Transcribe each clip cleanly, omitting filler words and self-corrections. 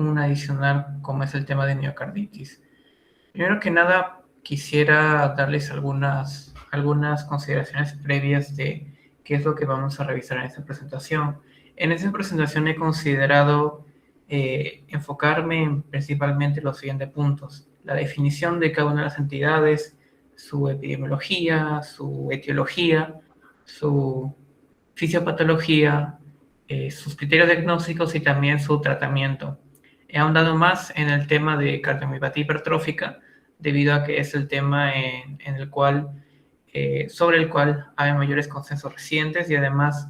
un adicional como es el tema de miocarditis. Primero que nada, quisiera darles algunas consideraciones previas de qué es lo que vamos a revisar en esta presentación. En esta presentación he considerado enfocarme principalmente en los siguientes puntos: la definición de cada una de las entidades, su epidemiología, su etiología, su fisiopatología, sus criterios diagnósticos y también su tratamiento. He ahondado más en el tema de cardiomiopatía hipertrófica, debido a que es el tema en el cual, sobre el cual hay mayores consensos recientes, y además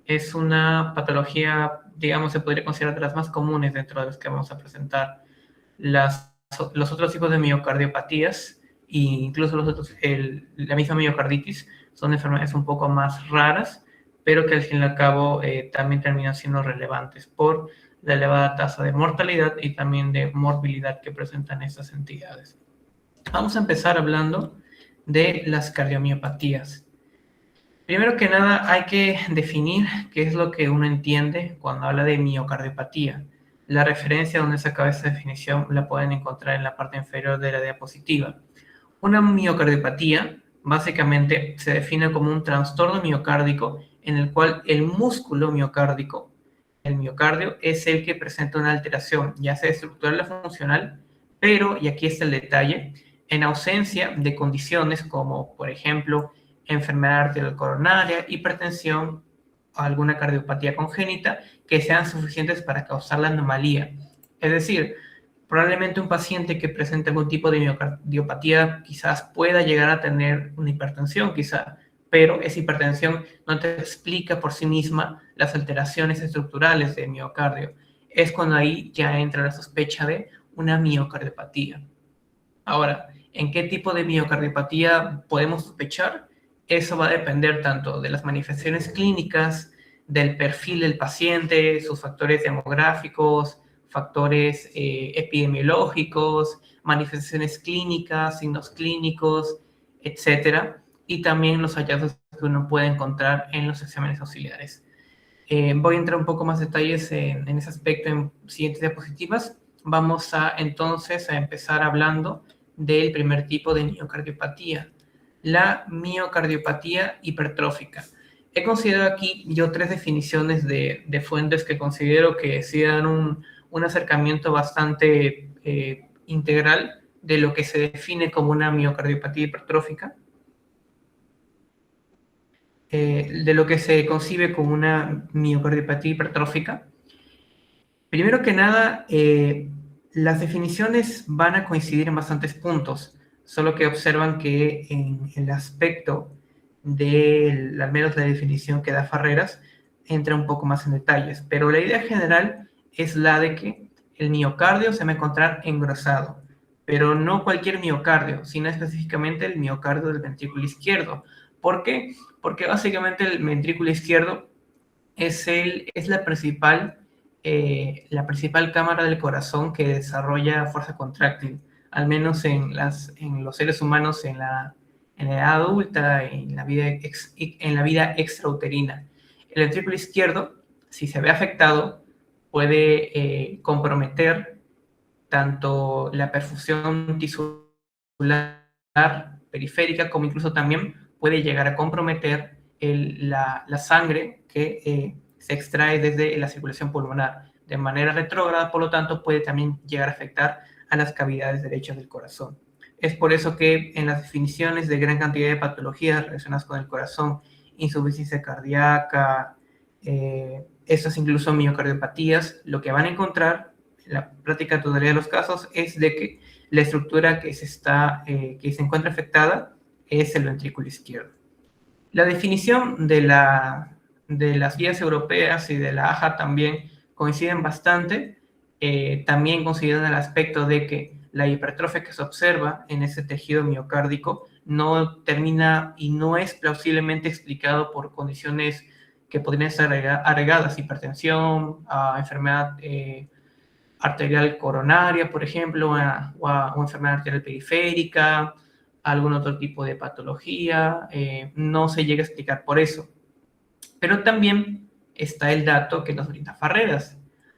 es una patología, digamos, se podría considerar de las más comunes dentro de las que vamos a presentar. Los otros tipos de miocardiopatías e incluso la misma miocarditis son enfermedades un poco más raras, pero que al fin y al cabo también terminan siendo relevantes por la elevada tasa de mortalidad y también de morbilidad que presentan estas entidades. Vamos a empezar hablando de las cardiomiopatías. Primero que nada, hay que definir qué es lo que uno entiende cuando habla de miocardiopatía. La referencia donde se acaba esta definición la pueden encontrar en la parte inferior de la diapositiva. Una miocardiopatía básicamente se define como un trastorno miocárdico en el cual el músculo miocárdico, el miocardio, es el que presenta una alteración, ya sea estructural o funcional, pero, y aquí está el detalle, en ausencia de condiciones como, por ejemplo, enfermedad arterial coronaria, hipertensión o alguna cardiopatía congénita que sean suficientes para causar la anomalía. Es decir, probablemente un paciente que presente algún tipo de miocardiopatía quizás pueda llegar a tener una hipertensión, quizá, pero esa hipertensión no te explica por sí misma las alteraciones estructurales del miocardio. Es cuando ahí ya entra la sospecha de una miocardiopatía. Ahora, ¿en qué tipo de miocardiopatía podemos sospechar? Eso va a depender tanto de las manifestaciones clínicas, del perfil del paciente, sus factores demográficos, factores epidemiológicos, manifestaciones clínicas, signos clínicos, etcétera, y también los hallazgos que uno puede encontrar en los exámenes auxiliares. Voy a entrar un poco más detalles en ese aspecto en siguientes diapositivas. Vamos entonces a empezar hablando del primer tipo de miocardiopatía, la miocardiopatía hipertrófica. He considerado aquí yo tres definiciones de fuentes que considero que sí dan un acercamiento bastante integral de lo que se define como una miocardiopatía hipertrófica, de lo que se concibe como una miocardiopatía hipertrófica. Primero que nada, las definiciones van a coincidir en bastantes puntos, solo que observan que en el aspecto de, al menos la definición que da Farreras, entra un poco más en detalles, pero la idea general es la de que el miocardio se va a encontrar engrosado, pero no cualquier miocardio, sino específicamente el miocardio del ventrículo izquierdo. ¿Por qué? Porque básicamente el ventrículo izquierdo es la principal cámara del corazón que desarrolla fuerza contráctil, al menos en los seres humanos en la edad adulta, en la vida extrauterina. El ventrículo izquierdo, si se ve afectado, puede comprometer tanto la perfusión tisular periférica, como incluso también puede llegar a comprometer la sangre que se extrae desde la circulación pulmonar. De manera retrógrada, por lo tanto, puede también llegar a afectar a las cavidades derechas del corazón. Es por eso que en las definiciones de gran cantidad de patologías relacionadas con el corazón, insuficiencia cardíaca, estas incluso miocardiopatías, lo que van a encontrar en la práctica totalidad de los casos es de que la estructura que se encuentra afectada es el ventrículo izquierdo. La definición de las guías europeas y de la AJA también coinciden bastante. También consideran el aspecto de que la hipertrofia que se observa en ese tejido miocárdico no termina y no es plausiblemente explicado por condiciones que podrían estar agregadas, hipertensión, enfermedad arterial coronaria, por ejemplo, o enfermedad arterial periférica, algún otro tipo de patología, no se llega a explicar por eso. Pero también está el dato que nos brinda Farreras.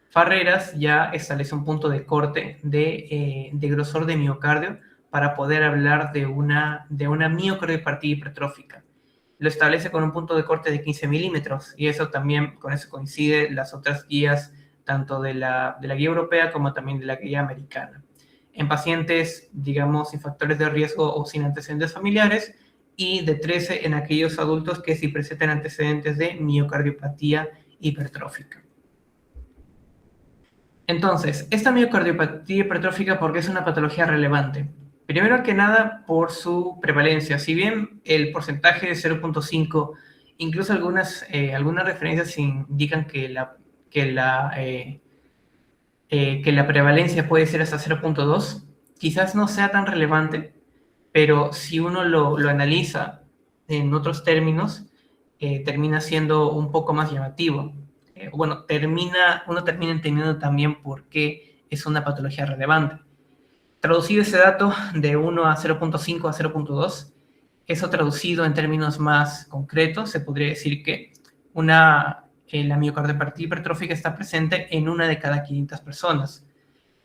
Farreras ya establece un punto de corte de grosor de miocardio para poder hablar de una miocardiopatía hipertrófica. Lo establece con un punto de corte de 15 milímetros, y eso también, con eso coincide las otras guías, tanto de la guía europea como también de la guía americana. En pacientes, digamos, sin factores de riesgo o sin antecedentes familiares, y de 13 en aquellos adultos que sí presenten antecedentes de miocardiopatía hipertrófica. Entonces, esta miocardiopatía hipertrófica, ¿por qué es una patología relevante? Primero que nada, por su prevalencia. Si bien el porcentaje de 0.5, incluso algunas referencias indican que la prevalencia puede ser hasta 0.2, quizás no sea tan relevante, pero si uno lo analiza en otros términos, termina siendo un poco más llamativo. Uno termina entendiendo también por qué es una patología relevante. Traducido ese dato de 1 a 0.5 a 0.2, eso traducido en términos más concretos, se podría decir que la miocardiopatía hipertrófica está presente en 1 de cada 500 personas.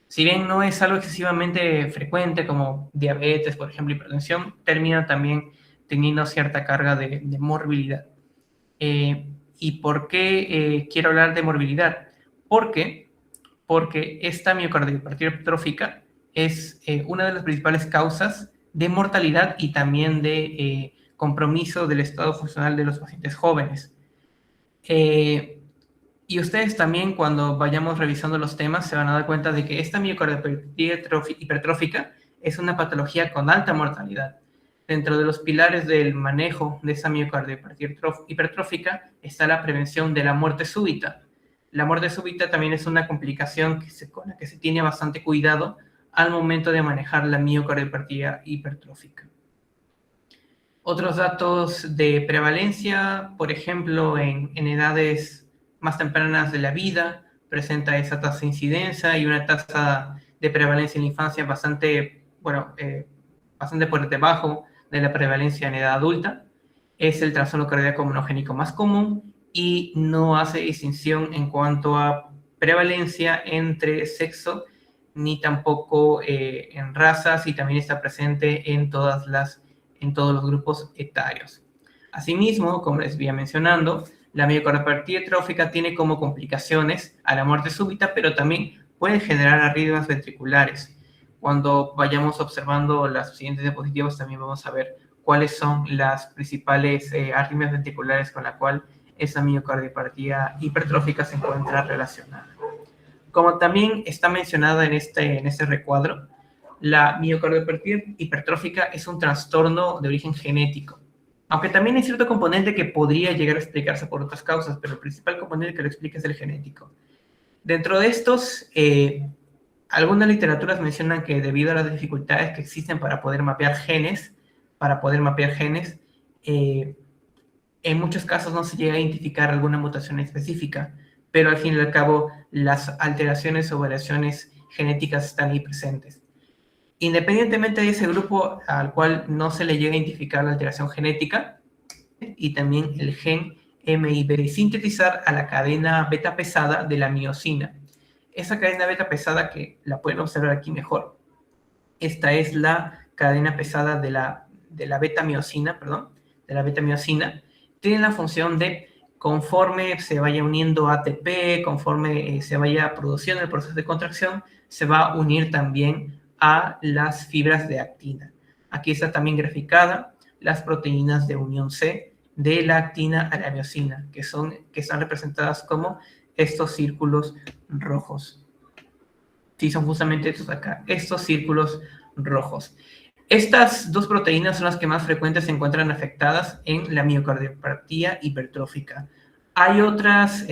Si bien no es algo excesivamente frecuente como diabetes, por ejemplo, hipertensión, termina también teniendo cierta carga de morbilidad. ¿Y por qué quiero hablar de morbilidad? Porque esta miocardiopatía hipertrófica es una de las principales causas de mortalidad y también de compromiso del estado funcional de los pacientes jóvenes. Y ustedes también, cuando vayamos revisando los temas, se van a dar cuenta de que esta miocardiopatía hipertrófica es una patología con alta mortalidad. Dentro de los pilares del manejo de esa miocardiopatía hipertrófica está la prevención de la muerte súbita. La muerte súbita también es una complicación con la que se tiene bastante cuidado al momento de manejar la miocardiopatía hipertrófica. Otros datos de prevalencia, por ejemplo, en edades más tempranas de la vida, presenta esa tasa de incidencia y una tasa de prevalencia en la infancia bastante por debajo de la prevalencia en edad adulta. Es el trastorno cardíaco monogénico más común y no hace distinción en cuanto a prevalencia entre sexo, ni tampoco en razas, y también está presente en todos los grupos etarios. Asimismo, como les venía mencionando, la miocardiopatía hipertrófica tiene como complicaciones a la muerte súbita, pero también puede generar arritmias ventriculares. Cuando vayamos observando las siguientes diapositivas, también vamos a ver cuáles son las principales arritmias ventriculares con la cual esa miocardiopatía hipertrófica se encuentra relacionada. Como también está mencionada en este recuadro, la miocardiopatía hipertrófica es un trastorno de origen genético, aunque también hay cierto componente que podría llegar a explicarse por otras causas, pero el principal componente que lo explica es el genético. Dentro de estos, algunas literaturas mencionan que debido a las dificultades que existen para poder mapear genes, en muchos casos no se llega a identificar alguna mutación específica, pero al fin y al cabo las alteraciones o variaciones genéticas están ahí presentes. Independientemente de ese grupo al cual no se le llega a identificar la alteración genética, y también el gen MIB, y sintetizar a la cadena beta pesada de la miosina. Esa cadena beta pesada, que la pueden observar aquí mejor, esta es la cadena pesada de la beta miosina, tiene la función de, conforme se vaya uniendo ATP, conforme se vaya produciendo el proceso de contracción, se va a unir también a las fibras de actina. Aquí está también graficada las proteínas de unión C de la actina a la miosina, que están representadas como estos círculos rojos. Sí, son justamente estos acá, estos círculos rojos. Estas dos proteínas son las que más frecuentes se encuentran afectadas en la miocardiopatía hipertrófica. Hay otros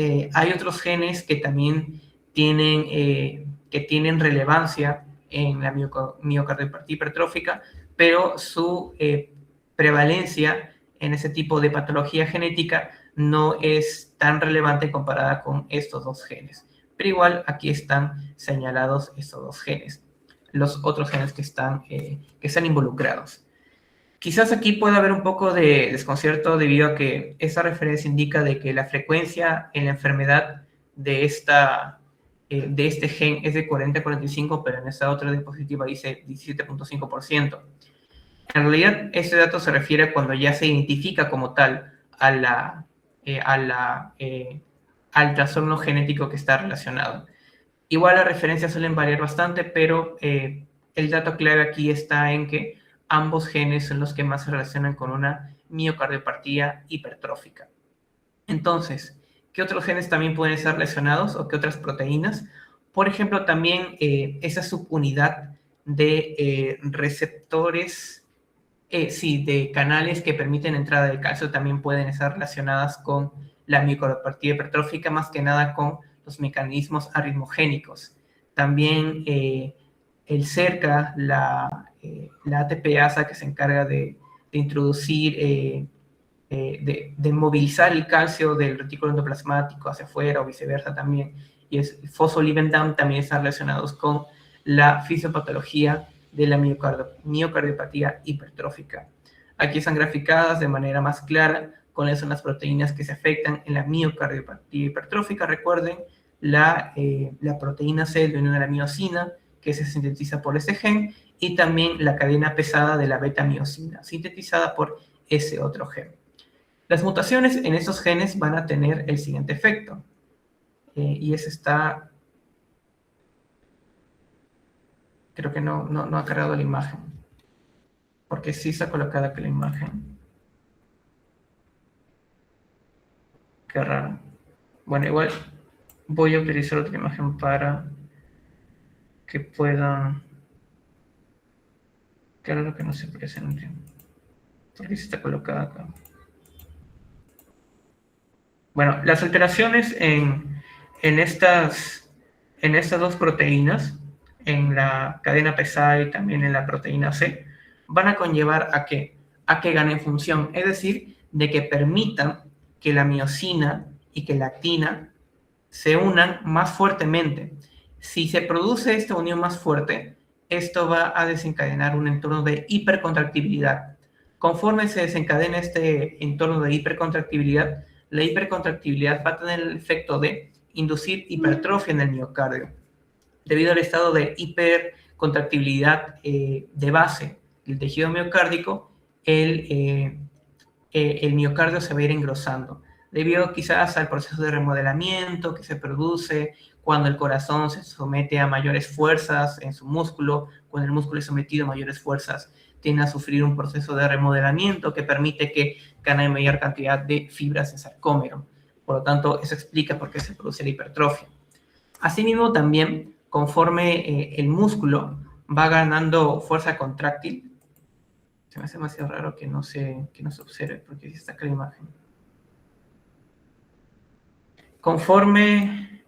genes que también tienen relevancia en la miocardiopatía hipertrófica, pero su prevalencia en ese tipo de patología genética no es tan relevante comparada con estos dos genes. Pero igual aquí están señalados estos dos genes, los otros genes que están involucrados. Quizás aquí pueda haber un poco de desconcierto debido a que esta referencia indica de que la frecuencia en la enfermedad de esta de este gen es de 40 a 45, pero en esta otra diapositiva dice 17.5%. En realidad, este dato se refiere a cuando ya se identifica como tal al trastorno genético que está relacionado. Igual las referencias suelen variar bastante, pero el dato clave aquí está en que ambos genes son los que más se relacionan con una miocardiopatía hipertrófica. Entonces, ¿qué otros genes también pueden estar relacionados o qué otras proteínas? Por ejemplo, también esa subunidad de receptores, de canales que permiten entrada de calcio también pueden estar relacionadas con la miocardiopatía hipertrófica, más que nada con los mecanismos arritmogénicos. También el CERCA, la ATPasa que se encarga de introducir, de movilizar el calcio del retículo endoplasmático hacia afuera o viceversa también, y el fosfolipid también están relacionados con la fisiopatología de la miocardiopatía hipertrófica. Aquí están graficadas de manera más clara cuáles son las proteínas que se afectan en la miocardiopatía hipertrófica. Recuerden, la proteína C de unión a la miosina, que se sintetiza por este gen, y también la cadena pesada de la beta-miosina, sintetizada por ese otro gen. Las mutaciones en estos genes van a tener el siguiente efecto, y ese está... Creo que no ha cargado la imagen, porque sí está colocada aquí la imagen. Qué raro. Bueno, igual voy a utilizar otra imagen para que puedan... Qué raro que no se presente, porque sí está colocada acá. Bueno, las alteraciones en estas dos proteínas, en la cadena pesada y también en la proteína C, van a conllevar a que ganen función, es decir, de que permitan que la miosina y que la actina se unan más fuertemente. Si se produce esta unión más fuerte, esto va a desencadenar un entorno de hipercontractibilidad. Conforme se desencadena este entorno de hipercontractibilidad, la hipercontractibilidad va a tener el efecto de inducir hipertrofia en el miocardio. Debido al estado de hipercontractibilidad de base del tejido miocárdico, el miocardio se va a ir engrosando, debido quizás al proceso de remodelamiento que se produce cuando el corazón se somete a mayores fuerzas en su músculo, cuando el músculo es sometido a mayores fuerzas, tiende a sufrir un proceso de remodelamiento que permite que gane mayor cantidad de fibras en sarcómero. Por lo tanto, eso explica por qué se produce la hipertrofia. Asimismo, también, conforme el músculo va ganando fuerza contráctil, se me hace demasiado raro que no se observe, porque aquí está acá la imagen. Conforme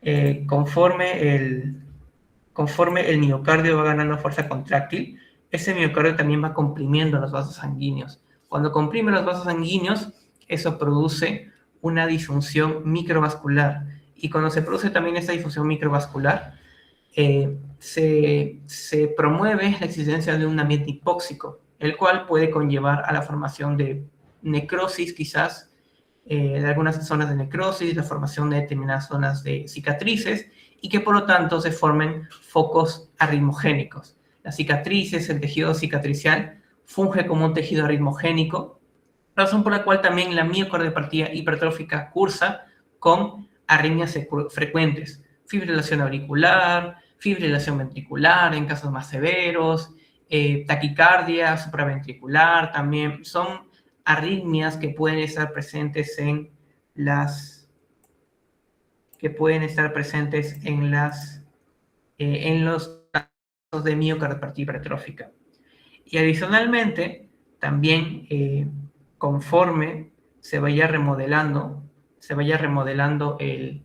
el miocardio va ganando fuerza contráctil, ese miocardio también va comprimiendo los vasos sanguíneos. Cuando comprime los vasos sanguíneos, eso produce una disfunción microvascular. Y cuando se produce también esta disfunción microvascular, se promueve la existencia de un ambiente hipóxico, el cual puede conllevar a la formación de necrosis, quizás, de algunas zonas de necrosis, la formación de determinadas zonas de cicatrices, y que por lo tanto se formen focos arritmogénicos. Las cicatrices, el tejido cicatricial, funge como un tejido arritmogénico, razón por la cual también la miocardiopatía hipertrófica cursa con arritmias frecuentes, fibrilación auricular, fibrilación ventricular en casos más severos, taquicardia supraventricular también. Son arritmias que pueden estar presentes en los casos de miocardiopatía hipertrófica. Y adicionalmente, también conforme se vaya remodelando el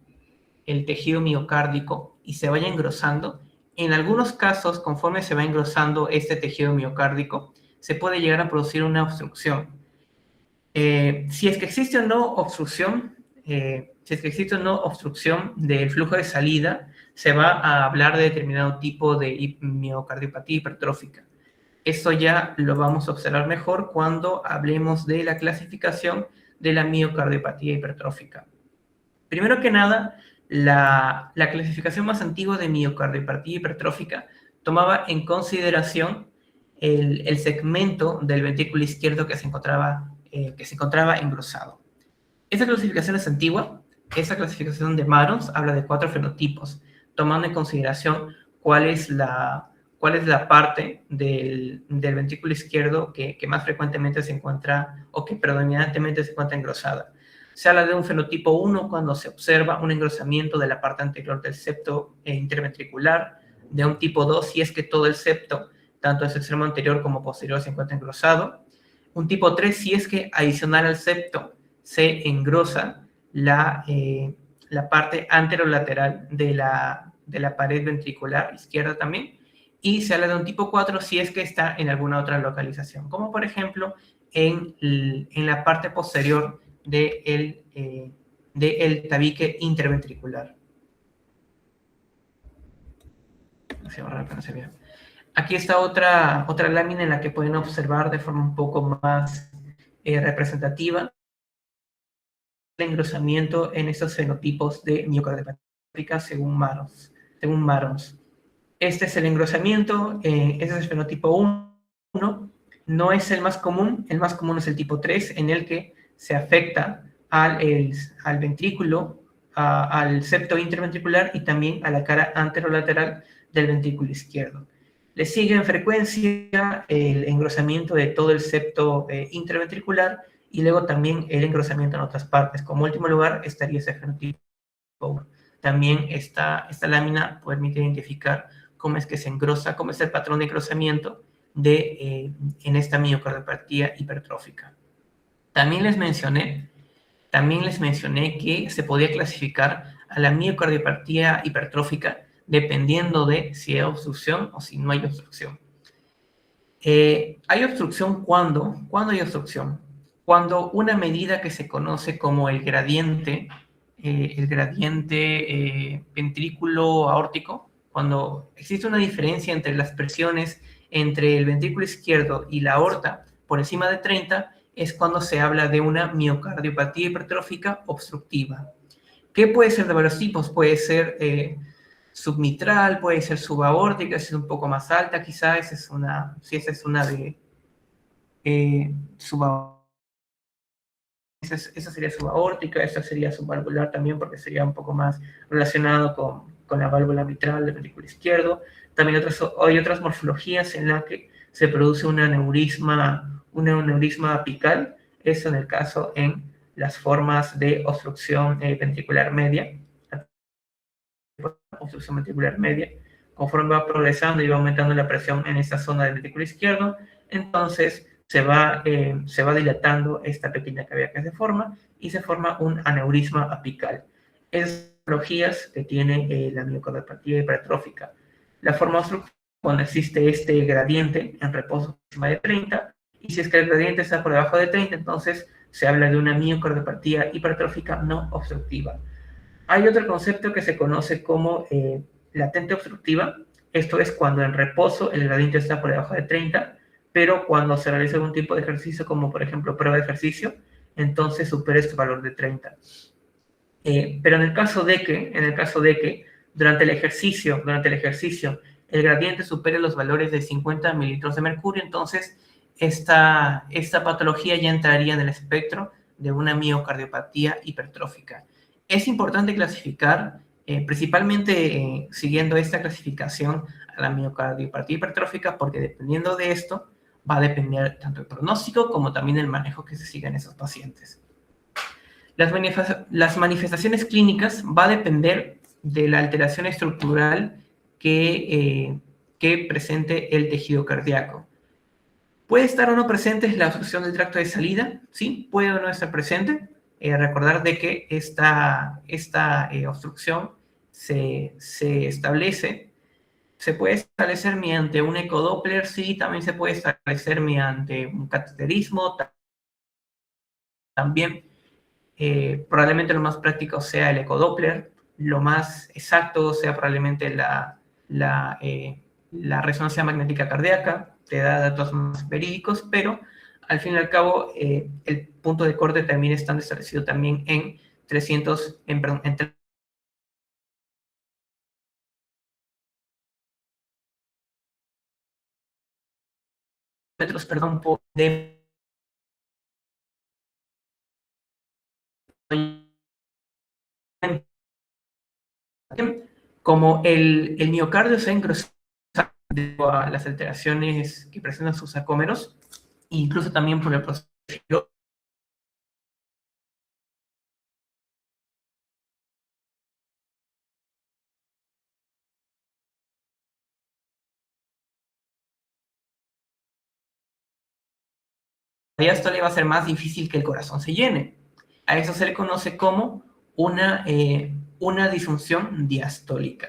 tejido miocárdico y se vaya engrosando, en algunos casos, conforme se va engrosando este tejido miocárdico, se puede llegar a producir una obstrucción. Si es que existe o no obstrucción, del flujo de salida, se va a hablar de determinado tipo de miocardiopatía hipertrófica. Esto ya lo vamos a observar mejor cuando hablemos de la clasificación de la miocardiopatía hipertrófica. Primero que nada, La clasificación más antigua de miocardiopatía hipertrófica tomaba en consideración el segmento del ventrículo izquierdo que se encontraba engrosado. Esta clasificación es antigua. Esa clasificación de Marons habla de 4 fenotipos, tomando en consideración cuál es la parte del ventrículo izquierdo que más frecuentemente se encuentra o que predominantemente se encuentra engrosada. Se habla de un fenotipo 1 cuando se observa un engrosamiento de la parte anterior del septo interventricular, de un tipo 2 si es que todo el septo, tanto el extremo anterior como posterior, se encuentra engrosado. Un tipo 3 si es que adicional al septo se engrosa la parte anterolateral de la pared ventricular izquierda también. Y se habla de un tipo 4 si es que está en alguna otra localización, como por ejemplo en la parte posterior del tabique interventricular. Aquí está otra lámina en la que pueden observar de forma un poco más representativa el engrosamiento en estos fenotipos de miocardiopatía según Marons. Este es el engrosamiento, este es el fenotipo 1, no es el más común es el tipo 3, en el que se afecta al ventrículo, al septo interventricular y también a la cara anterolateral del ventrículo izquierdo. Le sigue en frecuencia el engrosamiento de todo el septo interventricular y luego también el engrosamiento en otras partes. Como último lugar estaría ese fenotipo 1. También esta lámina permite identificar cómo es que se engrosa, cómo es el patrón de engrosamiento en esta miocardiopatía hipertrófica. También les mencioné que se podía clasificar a la miocardiopatía hipertrófica dependiendo de si hay obstrucción o si no hay obstrucción. Hay obstrucción ¿cuándo hay obstrucción? Cuando una medida que se conoce como el gradiente ventrículo aórtico, cuando existe una diferencia entre las presiones entre el ventrículo izquierdo y la aorta por encima de 30, es cuando se habla de una miocardiopatía hipertrófica obstructiva. ¿Qué puede ser de varios tipos? Puede ser submitral, puede ser subaórtica, si es un poco más alta, quizá esa es una de subaórtica. Esa sería subaórtica, esta sería subvalvular también porque sería un poco más relacionado con la válvula mitral del ventrículo izquierdo. También hay otras morfologías en las que se produce un aneurisma apical, eso en el caso en las formas de obstrucción ventricular media. Obstrucción ventricular media, conforme va progresando y va aumentando la presión en esta zona del ventrículo izquierdo, entonces se va dilatando esta pequeña cavidad que se forma y se forma un aneurisma apical. Es patologías que tiene la miocardiopatía hipertrófica. La forma obstructiva cuando existe este gradiente en reposo por encima de 30, y si es que el gradiente está por debajo de 30, entonces se habla de una miocardiopatía hipertrófica no obstructiva. Hay otro concepto que se conoce como latente obstructiva. Esto es cuando en reposo el gradiente está por debajo de 30, pero cuando se realiza algún tipo de ejercicio, como por ejemplo prueba de ejercicio, entonces supera este valor de 30. Pero en el caso de que durante el ejercicio el gradiente supere los valores de 50 mililitros de mercurio, entonces esta patología ya entraría en el espectro de una miocardiopatía hipertrófica. Es importante clasificar, principalmente siguiendo esta clasificación, a la miocardiopatía hipertrófica, porque dependiendo de esto va a depender tanto el pronóstico como también el manejo que se siga en esos pacientes. Las manifestaciones clínicas va a depender de la alteración estructural que presente el tejido cardíaco. ¿Puede estar o no presente la obstrucción del tracto de salida? Sí, puede o no estar presente. Recordar de que esta obstrucción se puede establecer mediante un ecodoppler, sí, también se puede establecer mediante un cateterismo, también probablemente lo más práctico sea el ecodoppler, lo más exacto sea probablemente la resonancia magnética cardíaca, te da datos más verídicos, pero al fin y al cabo el punto de corte también está establecido también en 300 perdón, por de como el miocardio se engrosa debido a las alteraciones que presentan sus sarcómeros, e incluso también por el proceso esto le va a ser más difícil que el corazón se llene. A eso se le conoce como una disfunción diastólica.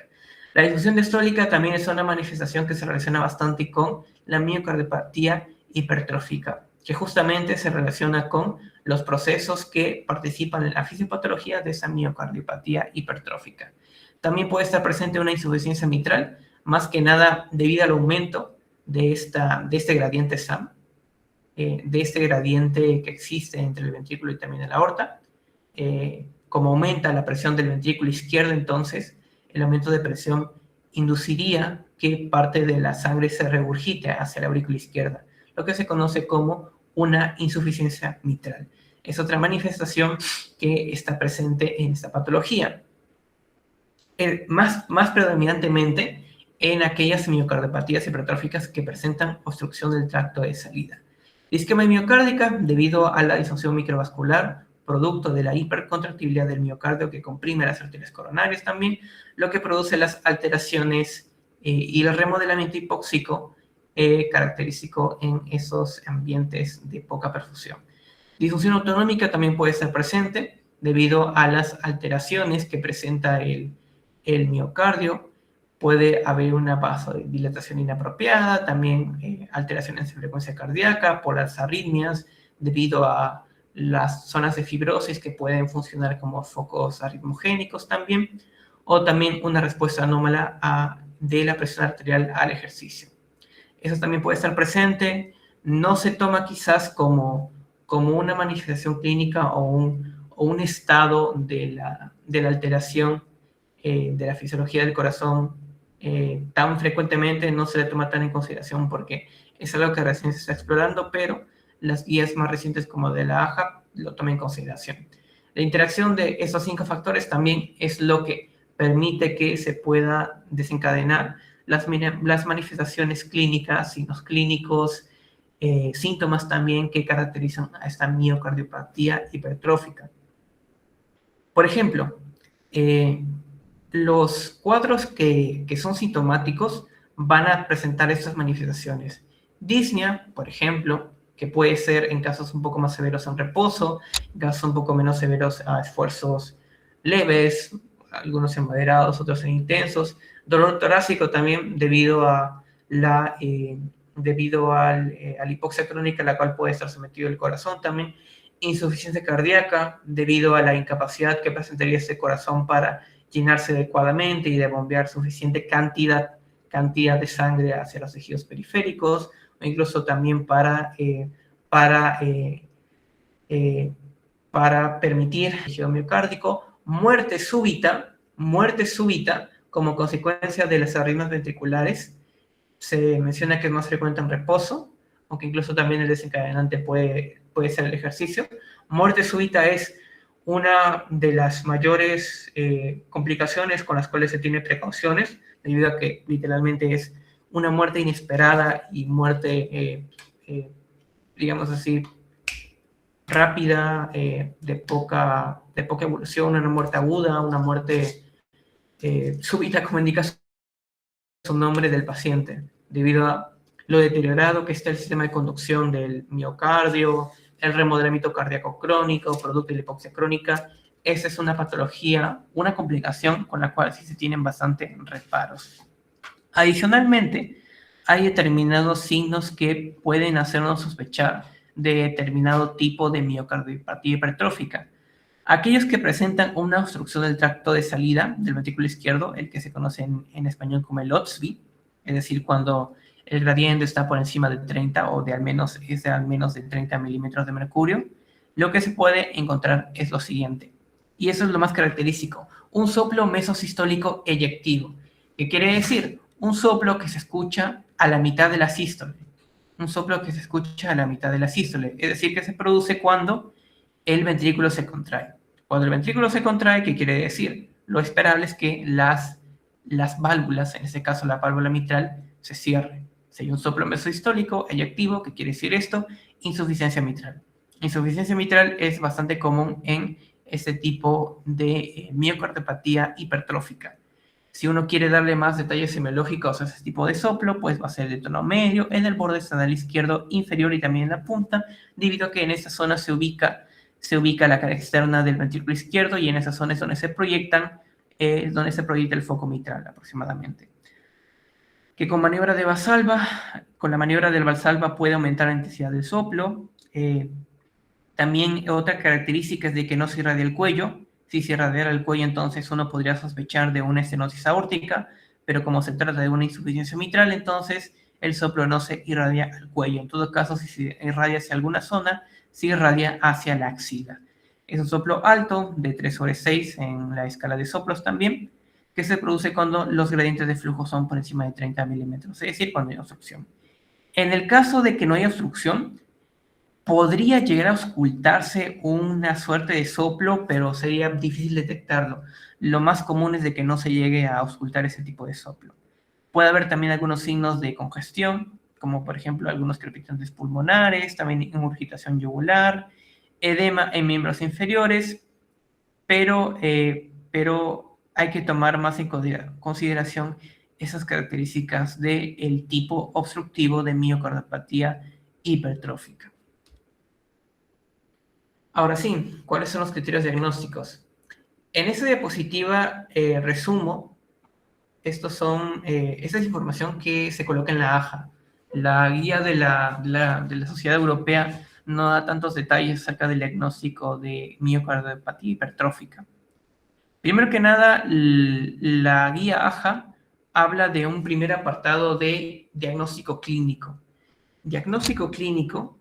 La disfunción diastólica también es una manifestación que se relaciona bastante con la miocardiopatía hipertrófica, que justamente se relaciona con los procesos que participan en la fisiopatología de esa miocardiopatía hipertrófica. También puede estar presente una insuficiencia mitral, más que nada debido al aumento de este gradiente SAM, de este gradiente que existe entre el ventrículo y también la aorta. Como aumenta la presión del ventrículo izquierdo, entonces el aumento de presión induciría que parte de la sangre se regurgite hacia la aurícula izquierda, lo que se conoce como una insuficiencia mitral. Es otra manifestación que está presente en esta patología. Más predominantemente en aquellas miocardiopatías hipertróficas que presentan obstrucción del tracto de salida. Isquemia miocárdica, debido a la disfunción microvascular, producto de la hipercontractibilidad del miocardio que comprime las arterias coronarias también, lo que produce las alteraciones y el remodelamiento hipóxico característico en esos ambientes de poca perfusión. Disfunción autonómica también puede estar presente debido a las alteraciones que presenta el miocardio. Puede haber una vasodilatación inapropiada, también alteraciones en frecuencia cardíaca por las arritmias, debido a las zonas de fibrosis que pueden funcionar como focos arritmogénicos también, o también una respuesta anómala de la presión arterial al ejercicio. Eso también puede estar presente, no se toma quizás como una manifestación clínica o un estado de la alteración de la fisiología del corazón tan frecuentemente, no se le toma tan en consideración porque es algo que recién se está explorando, pero las guías más recientes como de la AHA lo toman en consideración. La interacción de esos 5 factores también es lo que permite que se pueda desencadenar las manifestaciones clínicas, signos clínicos, síntomas también que caracterizan a esta miocardiopatía hipertrófica. Por ejemplo, los cuadros que son sintomáticos van a presentar estas manifestaciones. Disnea, por ejemplo, que puede ser en casos un poco más severos en reposo, en casos un poco menos severos a esfuerzos leves, algunos en moderados, otros en intensos. Dolor torácico también debido a la hipoxia crónica a la cual puede estar sometido el corazón también. Insuficiencia cardíaca debido a la incapacidad que presentaría este corazón para llenarse adecuadamente y de bombear suficiente cantidad de sangre hacia los tejidos periféricos, o incluso también para permitir el tejido miocárdico, muerte súbita como consecuencia de las arritmias ventriculares. Se menciona que es más frecuente en reposo, aunque incluso también el desencadenante puede ser el ejercicio. Muerte súbita es una de las mayores complicaciones con las cuales se tiene precauciones, debido a que literalmente es una muerte inesperada y muerte, digamos así, rápida, de poca evolución, una muerte aguda, una muerte súbita, como indica su nombre del paciente, debido a lo deteriorado que está el sistema de conducción del miocardio, el remodelamiento cardíaco crónico, producto de la hipoxia crónica. Esa es una patología, una complicación con la cual sí se tienen bastante reparos. Adicionalmente, hay determinados signos que pueden hacernos sospechar de determinado tipo de miocardiopatía hipertrófica. Aquellos que presentan una obstrucción del tracto de salida del ventrículo izquierdo, el que se conoce en español como el OTSV, es decir, cuando el gradiente está por encima de 30 o es de al menos de 30 milímetros de mercurio, lo que se puede encontrar es lo siguiente. Y eso es lo más característico: un soplo mesosistólico eyectivo. ¿Qué quiere decir? Un soplo que se escucha a la mitad de la sístole. un soplo que se escucha a la mitad de la sístole, es decir, que se produce cuando el ventrículo se contrae. Cuando el ventrículo se contrae, ¿qué quiere decir? Lo esperable es que las válvulas, en este caso la válvula mitral, se cierren. Si hay un soplo mesosistólico, eyectivo, ¿qué quiere decir esto? Insuficiencia mitral. Insuficiencia mitral es bastante común en este tipo de miocardiopatía hipertrófica. Si uno quiere darle más detalles semiológicos a ese tipo de soplo, pues va a ser de tono medio, en el borde esternal izquierdo inferior y también en la punta, debido a que en esta zona se ubica la cara externa del ventrículo izquierdo y en esa zona es donde se proyecta el foco mitral aproximadamente. Que con maniobra de Valsalva, con la maniobra del Valsalva puede aumentar la intensidad del soplo. También otra característica es de que no se irradia el cuello. Si se irradiara el cuello, entonces uno podría sospechar de una estenosis aórtica, pero como se trata de una insuficiencia mitral, entonces el soplo no se irradia al cuello. En todo caso, si se irradia hacia alguna zona, se irradia hacia la axila. Es un soplo alto, de 3/6 en la escala de soplos también, que se produce cuando los gradientes de flujo son por encima de 30 milímetros, es decir, cuando hay obstrucción. En el caso de que no haya obstrucción, podría llegar a auscultarse una suerte de soplo, pero sería difícil detectarlo. Lo más común es de que no se llegue a auscultar ese tipo de soplo. Puede haber también algunos signos de congestión, como por ejemplo algunos crepitantes pulmonares, también ingurgitación yugular, edema en miembros inferiores, pero hay que tomar más en consideración esas características del tipo obstructivo de miocardiopatía hipertrófica. Ahora sí, ¿cuáles son los criterios diagnósticos? En esta diapositiva resumo, esta es información que se coloca en la AJA. La guía de la Sociedad Europea no da tantos detalles acerca del diagnóstico de miocardiopatía hipertrófica. Primero que nada, la guía AJA habla de un primer apartado de diagnóstico clínico. Diagnóstico clínico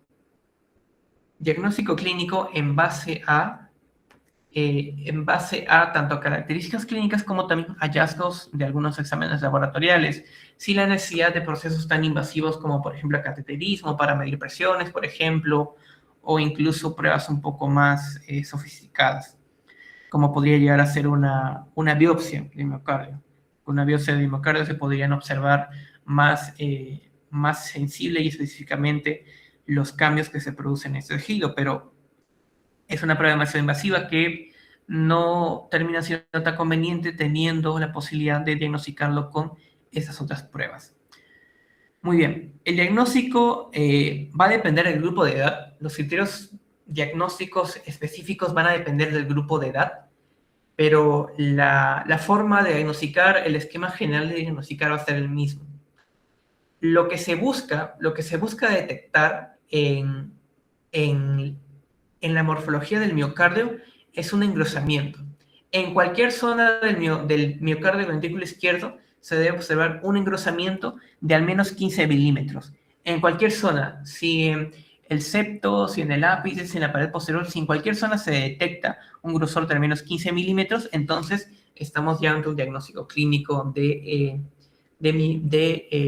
en base a tanto características clínicas como también hallazgos de algunos exámenes laboratoriales, sin la necesidad de procesos tan invasivos como por ejemplo el cateterismo para medir presiones, por ejemplo, o incluso pruebas un poco más sofisticadas, como podría llegar a ser una biopsia de miocardio. Con una biopsia de miocardio se podrían observar más sensible y específicamente los cambios que se producen en este tejido, pero es una prueba demasiado invasiva que no termina siendo tan conveniente teniendo la posibilidad de diagnosticarlo con esas otras pruebas. Muy bien, el diagnóstico va a depender del grupo de edad. Los criterios diagnósticos específicos van a depender del grupo de edad, pero la forma de diagnosticar, el esquema general de diagnosticar va a ser el mismo. Lo que se busca detectar en la morfología del miocardio es un engrosamiento. En cualquier zona del miocardio del ventrículo izquierdo se debe observar un engrosamiento de al menos 15 milímetros. En cualquier zona, si en el septo, si en el ápice, si en la pared posterior, si en cualquier zona se detecta un grosor de al menos 15 milímetros, entonces estamos ya ante un diagnóstico clínico de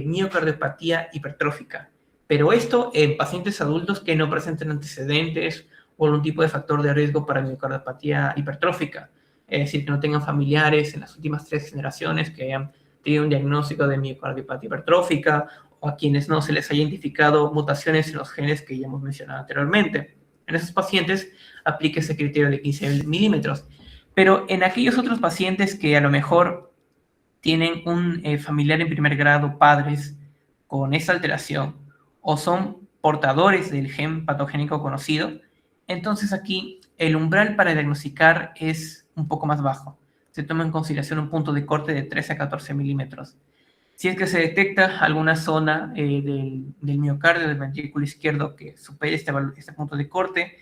miocardiopatía hipertrófica. Pero esto en pacientes adultos que no presenten antecedentes o algún tipo de factor de riesgo para miocardiopatía hipertrófica. Es decir, que no tengan familiares en las últimas 3 generaciones que hayan tenido un diagnóstico de miocardiopatía hipertrófica o a quienes no se les haya identificado mutaciones en los genes que ya hemos mencionado anteriormente. En esos pacientes aplique ese criterio de 15 milímetros. Pero en aquellos otros pacientes que a lo mejor tienen un familiar en primer grado, padres, con esa alteración, o son portadores del gen patogénico conocido, entonces aquí el umbral para diagnosticar es un poco más bajo. Se toma en consideración un punto de corte de 13 a 14 milímetros. Si es que se detecta alguna zona del miocardio del ventrículo izquierdo que supere este punto de corte,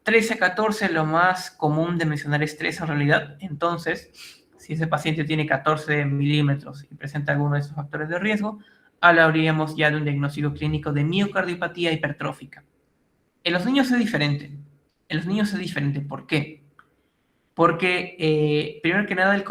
13 a 14 lo más común de mencionar es 3 en realidad. Entonces, si ese paciente tiene 14 milímetros y presenta alguno de estos factores de riesgo, hablaríamos ya de un diagnóstico clínico de miocardiopatía hipertrófica. En los niños es diferente. ¿Por qué? Porque, primero que nada, el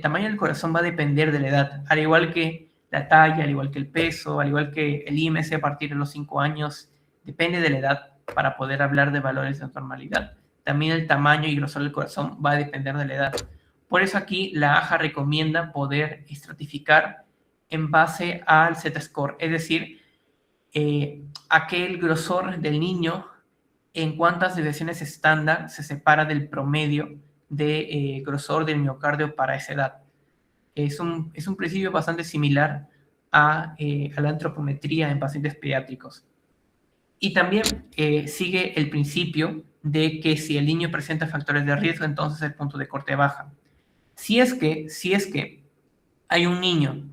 tamaño del corazón va a depender de la edad, al igual que La talla, al igual que el peso, al igual que el IMC a partir de los 5 años, depende de la edad para poder hablar de valores de normalidad. También el tamaño y grosor del corazón va a depender de la edad. Por eso aquí la AJA recomienda poder estratificar en base al Z-score, es decir, aquel grosor del niño en cuántas desviaciones estándar se separa del promedio de grosor del miocardio para esa edad. Es un principio bastante similar a la antropometría en pacientes pediátricos. Y también sigue el principio de que si el niño presenta factores de riesgo, entonces el punto de corte baja. Si es que hay un niño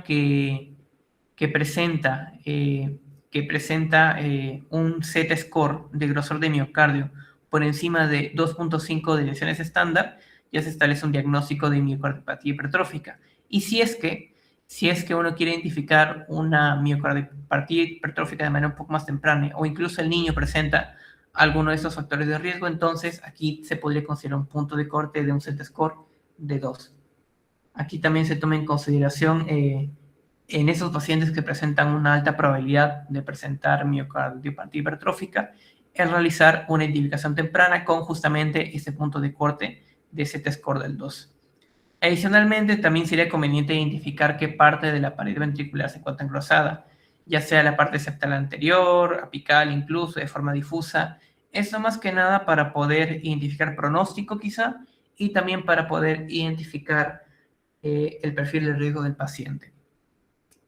que presenta un Z-score de grosor de miocardio por encima de 2.5 de lesiones estándar, ya se establece un diagnóstico de miocardiopatía hipertrófica. Y si es que uno quiere identificar una miocardiopatía hipertrófica de manera un poco más temprana, o incluso el niño presenta alguno de estos factores de riesgo, entonces aquí se podría considerar un punto de corte de un Z-score de 2. Aquí también se toma en consideración en esos pacientes que presentan una alta probabilidad de presentar miocardiopatía hipertrófica, es realizar una identificación temprana con justamente este punto de corte de Z-score del 2. Adicionalmente, también sería conveniente identificar qué parte de la pared ventricular se encuentra engrosada, ya sea la parte septal anterior, apical, incluso de forma difusa. Esto más que nada para poder identificar pronóstico quizá, y también para poder identificar el perfil de riesgo del paciente.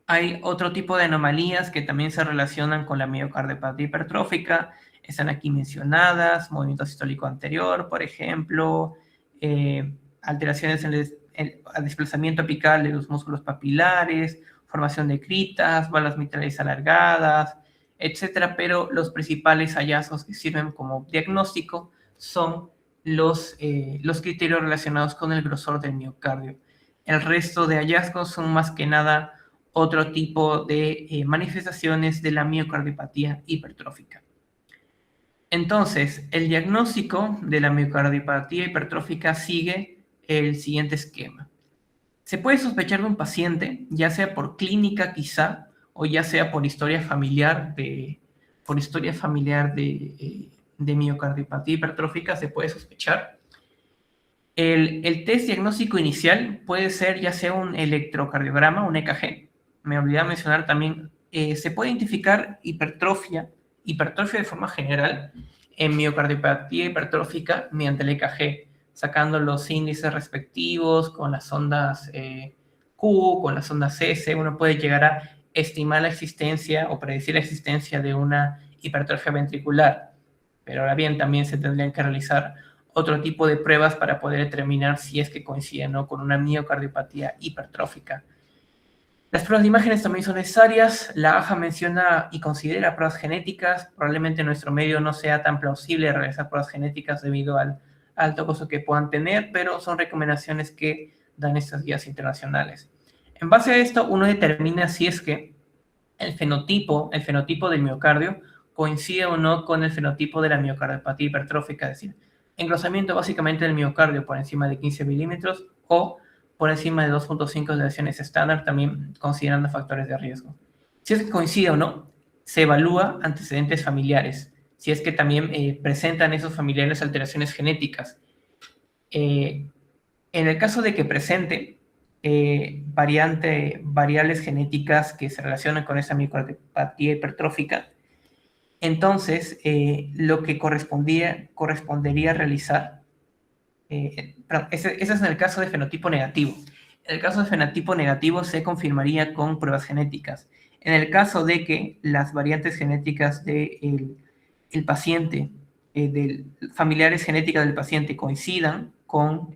Hay otro tipo de anomalías que también se relacionan con la miocardiopatía hipertrófica. Están aquí mencionadas: movimiento sistólico anterior, por ejemplo, alteraciones en el desplazamiento apical de los músculos papilares, formación de critas, valas mitrales alargadas, etcétera. Pero los principales hallazgos que sirven como diagnóstico son los criterios relacionados con el grosor del miocardio. El resto de hallazgos son más que nada otro tipo de manifestaciones de la miocardiopatía hipertrófica. Entonces, el diagnóstico de la miocardiopatía hipertrófica sigue el siguiente esquema. Se puede sospechar de un paciente, ya sea por clínica quizá, o ya sea por historia familiar de miocardiopatía hipertrófica, se puede sospechar. El test diagnóstico inicial puede ser ya sea un electrocardiograma, un EKG. Me olvidé mencionar también, se puede identificar hipertrofia de forma general en miocardiopatía hipertrófica mediante el EKG, sacando los índices respectivos con las ondas Q, con las ondas S. Uno puede llegar a estimar la existencia o predecir la existencia de una hipertrofia ventricular. Pero ahora bien, también se tendrían que realizar otro tipo de pruebas para poder determinar si es que coincide o no con una miocardiopatía hipertrófica. Las pruebas de imágenes también son necesarias. La AJA menciona y considera pruebas genéticas. Probablemente en nuestro medio no sea tan plausible realizar pruebas genéticas debido al alto costo que puedan tener, pero son recomendaciones que dan estas guías internacionales. En base a esto, uno determina si es que el fenotipo del miocardio coincide o no con el fenotipo de la miocardiopatía hipertrófica, es decir, engrosamiento básicamente del miocardio por encima de 15 milímetros o por encima de 2.5 de lesiones estándar, también considerando factores de riesgo. Si es que coincide o no, se evalúa antecedentes familiares, si es que también presentan esos familiares alteraciones genéticas. En el caso de que presente variables genéticas que se relacionan con esa miocardiopatía hipertrófica, entonces lo que correspondería realizar, ese es en el caso de fenotipo negativo. En el caso de fenotipo negativo se confirmaría con pruebas genéticas. En el caso de que las variantes genéticas del paciente, familiares genéticas del paciente coincidan con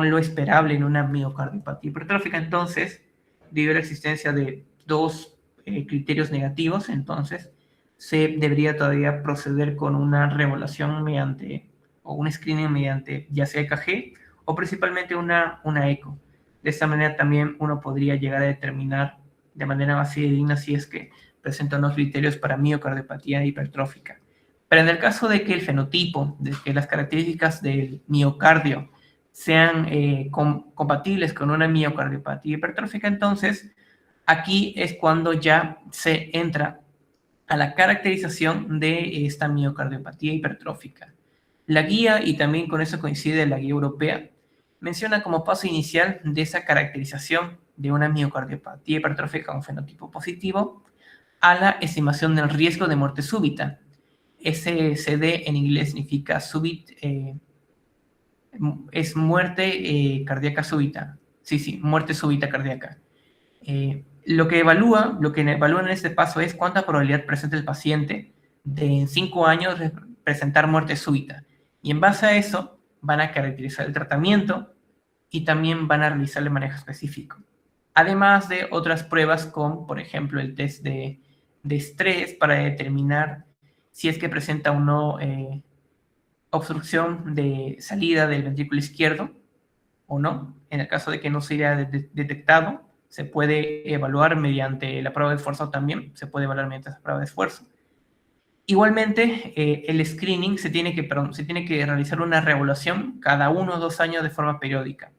lo esperable en una miocardiopatía hipertrófica, entonces, debido a la existencia de dos criterios negativos, entonces se debería todavía proceder con una reevaluación o un screening mediante ya sea EKG o principalmente una eco. De esta manera también uno podría llegar a determinar de manera más fidedigna si es que presenta unos criterios para miocardiopatía hipertrófica. Pero en el caso de que el fenotipo, de que las características del miocardio sean compatibles con una miocardiopatía hipertrófica, entonces aquí es cuando ya se entra a la caracterización de esta miocardiopatía hipertrófica. La guía, y también con eso coincide la guía europea, menciona como paso inicial de esa caracterización de una miocardiopatía hipertrófica con fenotipo positivo a la estimación del riesgo de muerte súbita. SCD en inglés significa es muerte cardíaca súbita. Sí, muerte súbita cardíaca. Lo que evalúan en este paso es cuánta probabilidad presenta el paciente de en 5 años presentar muerte súbita. Y en base a eso van a caracterizar el tratamiento y también van a realizar el manejo específico. Además de otras pruebas como, por ejemplo, el test de estrés para determinar si es que presenta o no obstrucción de salida del ventrículo izquierdo o no. En el caso de que no se haya detectado, se puede evaluar mediante la prueba de esfuerzo también, se puede evaluar mediante esa prueba de esfuerzo. Igualmente, el screening se tiene que realizar una reevaluación cada 1 o 2 años de forma periódica.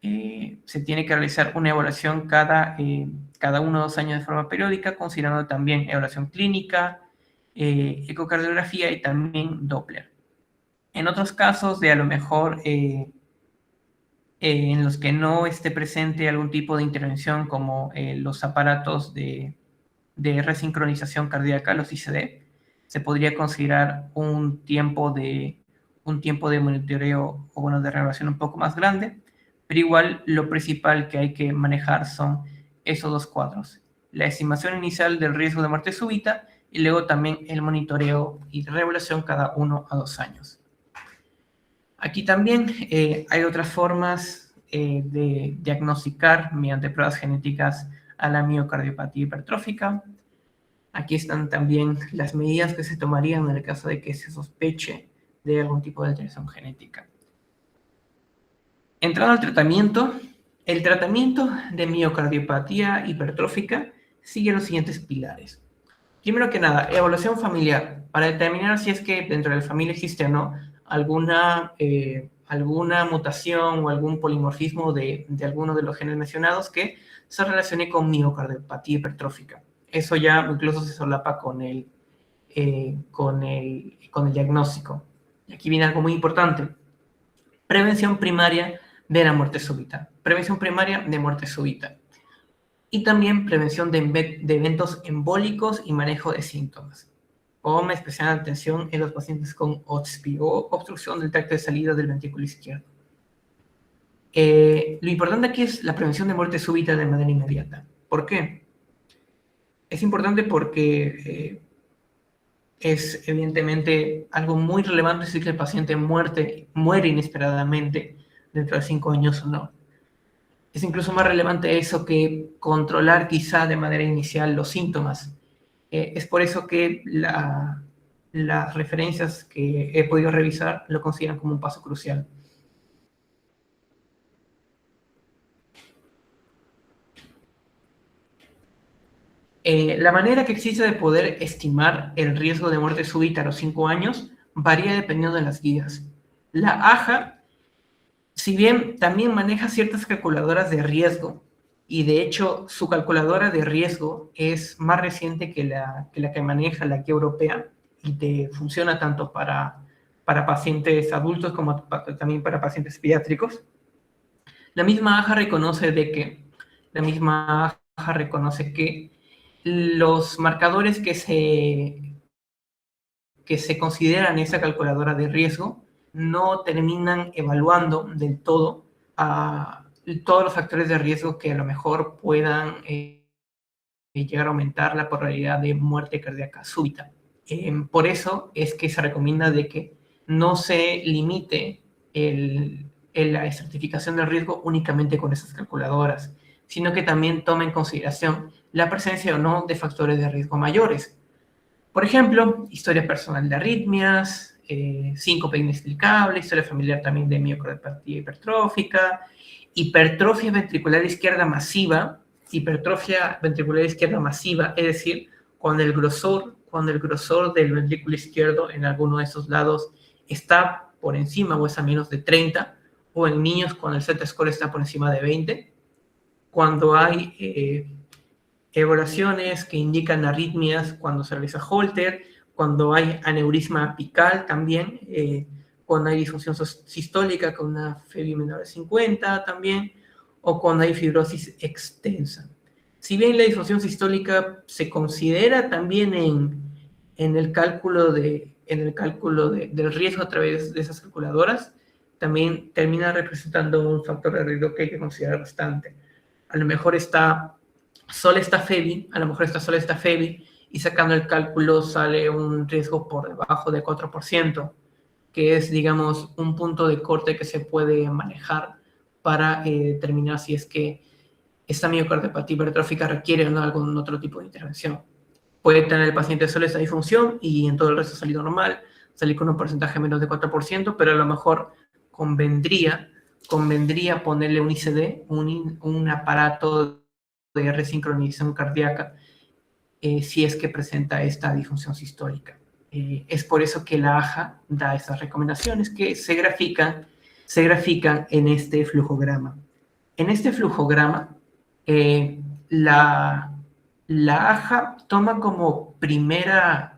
Se tiene que realizar una evaluación cada 1 o 2 años de forma periódica, considerando también evaluación clínica, ecocardiografía y también Doppler. En otros casos de a lo mejor en los que no esté presente algún tipo de intervención como los aparatos de resincronización cardíaca, los ICD, se podría considerar un tiempo de monitoreo o bueno, de reevaluación un poco más grande, pero igual lo principal que hay que manejar son esos dos cuadros: la estimación inicial del riesgo de muerte súbita y luego también el monitoreo y reevaluación cada 1 a 2 años. Aquí también hay otras formas de diagnosticar mediante pruebas genéticas a la miocardiopatía hipertrófica. Aquí están también las medidas que se tomarían en el caso de que se sospeche de algún tipo de alteración genética. Entrando al tratamiento, el tratamiento de miocardiopatía hipertrófica sigue los siguientes pilares. Primero que nada, evaluación familiar, para determinar si es que dentro de la familia existe o no alguna mutación o algún polimorfismo de alguno de los genes mencionados que se relacione con miocardiopatía hipertrófica. Eso ya incluso se solapa con el diagnóstico. Y aquí viene algo muy importante: prevención primaria de la muerte súbita. Prevención primaria de muerte súbita. Y también prevención de eventos embólicos y manejo de síntomas, con especial atención en los pacientes con OTSPI o obstrucción del tracto de salida del ventrículo izquierdo. Lo importante aquí es la prevención de muerte súbita de manera inmediata. ¿Por qué? Es importante porque es evidentemente algo muy relevante si el paciente muere inesperadamente dentro de 5 años o no. Es incluso más relevante eso que controlar quizá de manera inicial los síntomas. Es por eso que las referencias que he podido revisar lo consideran como un paso crucial. La manera que existe de poder estimar el riesgo de muerte súbita a los 5 años varía dependiendo de las guías. La AJA, si bien también maneja ciertas calculadoras de riesgo, y de hecho su calculadora de riesgo es más reciente que la que maneja la guía europea y funciona tanto para pacientes adultos como también para pacientes pediátricos. La misma AJA reconoce que los marcadores que se consideran en esa calculadora de riesgo no terminan evaluando del todo a todos los factores de riesgo que a lo mejor puedan llegar a aumentar la probabilidad de muerte cardíaca súbita. Por eso es que se recomienda de que no se limite la estratificación del riesgo únicamente con esas calculadoras, sino que también tome en consideración la presencia o no de factores de riesgo mayores. Por ejemplo, historia personal de arritmias, síncope inexplicable, historia familiar también de miocardiopatía hipertrófica, hipertrofia ventricular izquierda masiva, es decir, cuando el grosor del ventrículo izquierdo en alguno de esos lados está por encima o es a menos de 30, o en niños cuando el Z-score está por encima de 20, cuando hay evaluaciones que indican arritmias cuando se realiza Holter, cuando hay aneurisma apical también, cuando hay disfunción sistólica con una FEBI menor de 50 también, o cuando hay fibrosis extensa. Si bien la disfunción sistólica se considera también en el cálculo del riesgo a través de esas calculadoras, también termina representando un factor de riesgo que hay que considerar bastante. A lo mejor solo está FEBI, a lo mejor solo está FEBI, y sacando el cálculo sale un riesgo por debajo de 4%, que es, digamos, un punto de corte que se puede manejar para determinar si es que esta miocardiopatía hipertrófica requiere o no algún otro tipo de intervención. Puede tener el paciente solo esta disfunción y en todo el resto salir normal, salir con un porcentaje menos de 4%, pero a lo mejor convendría ponerle un ICD, un aparato de resincronización cardíaca, si es que presenta esta disfunción sistólica. Es por eso que la AJA da estas recomendaciones que se grafican en este flujograma. En este flujograma, la AJA toma como primer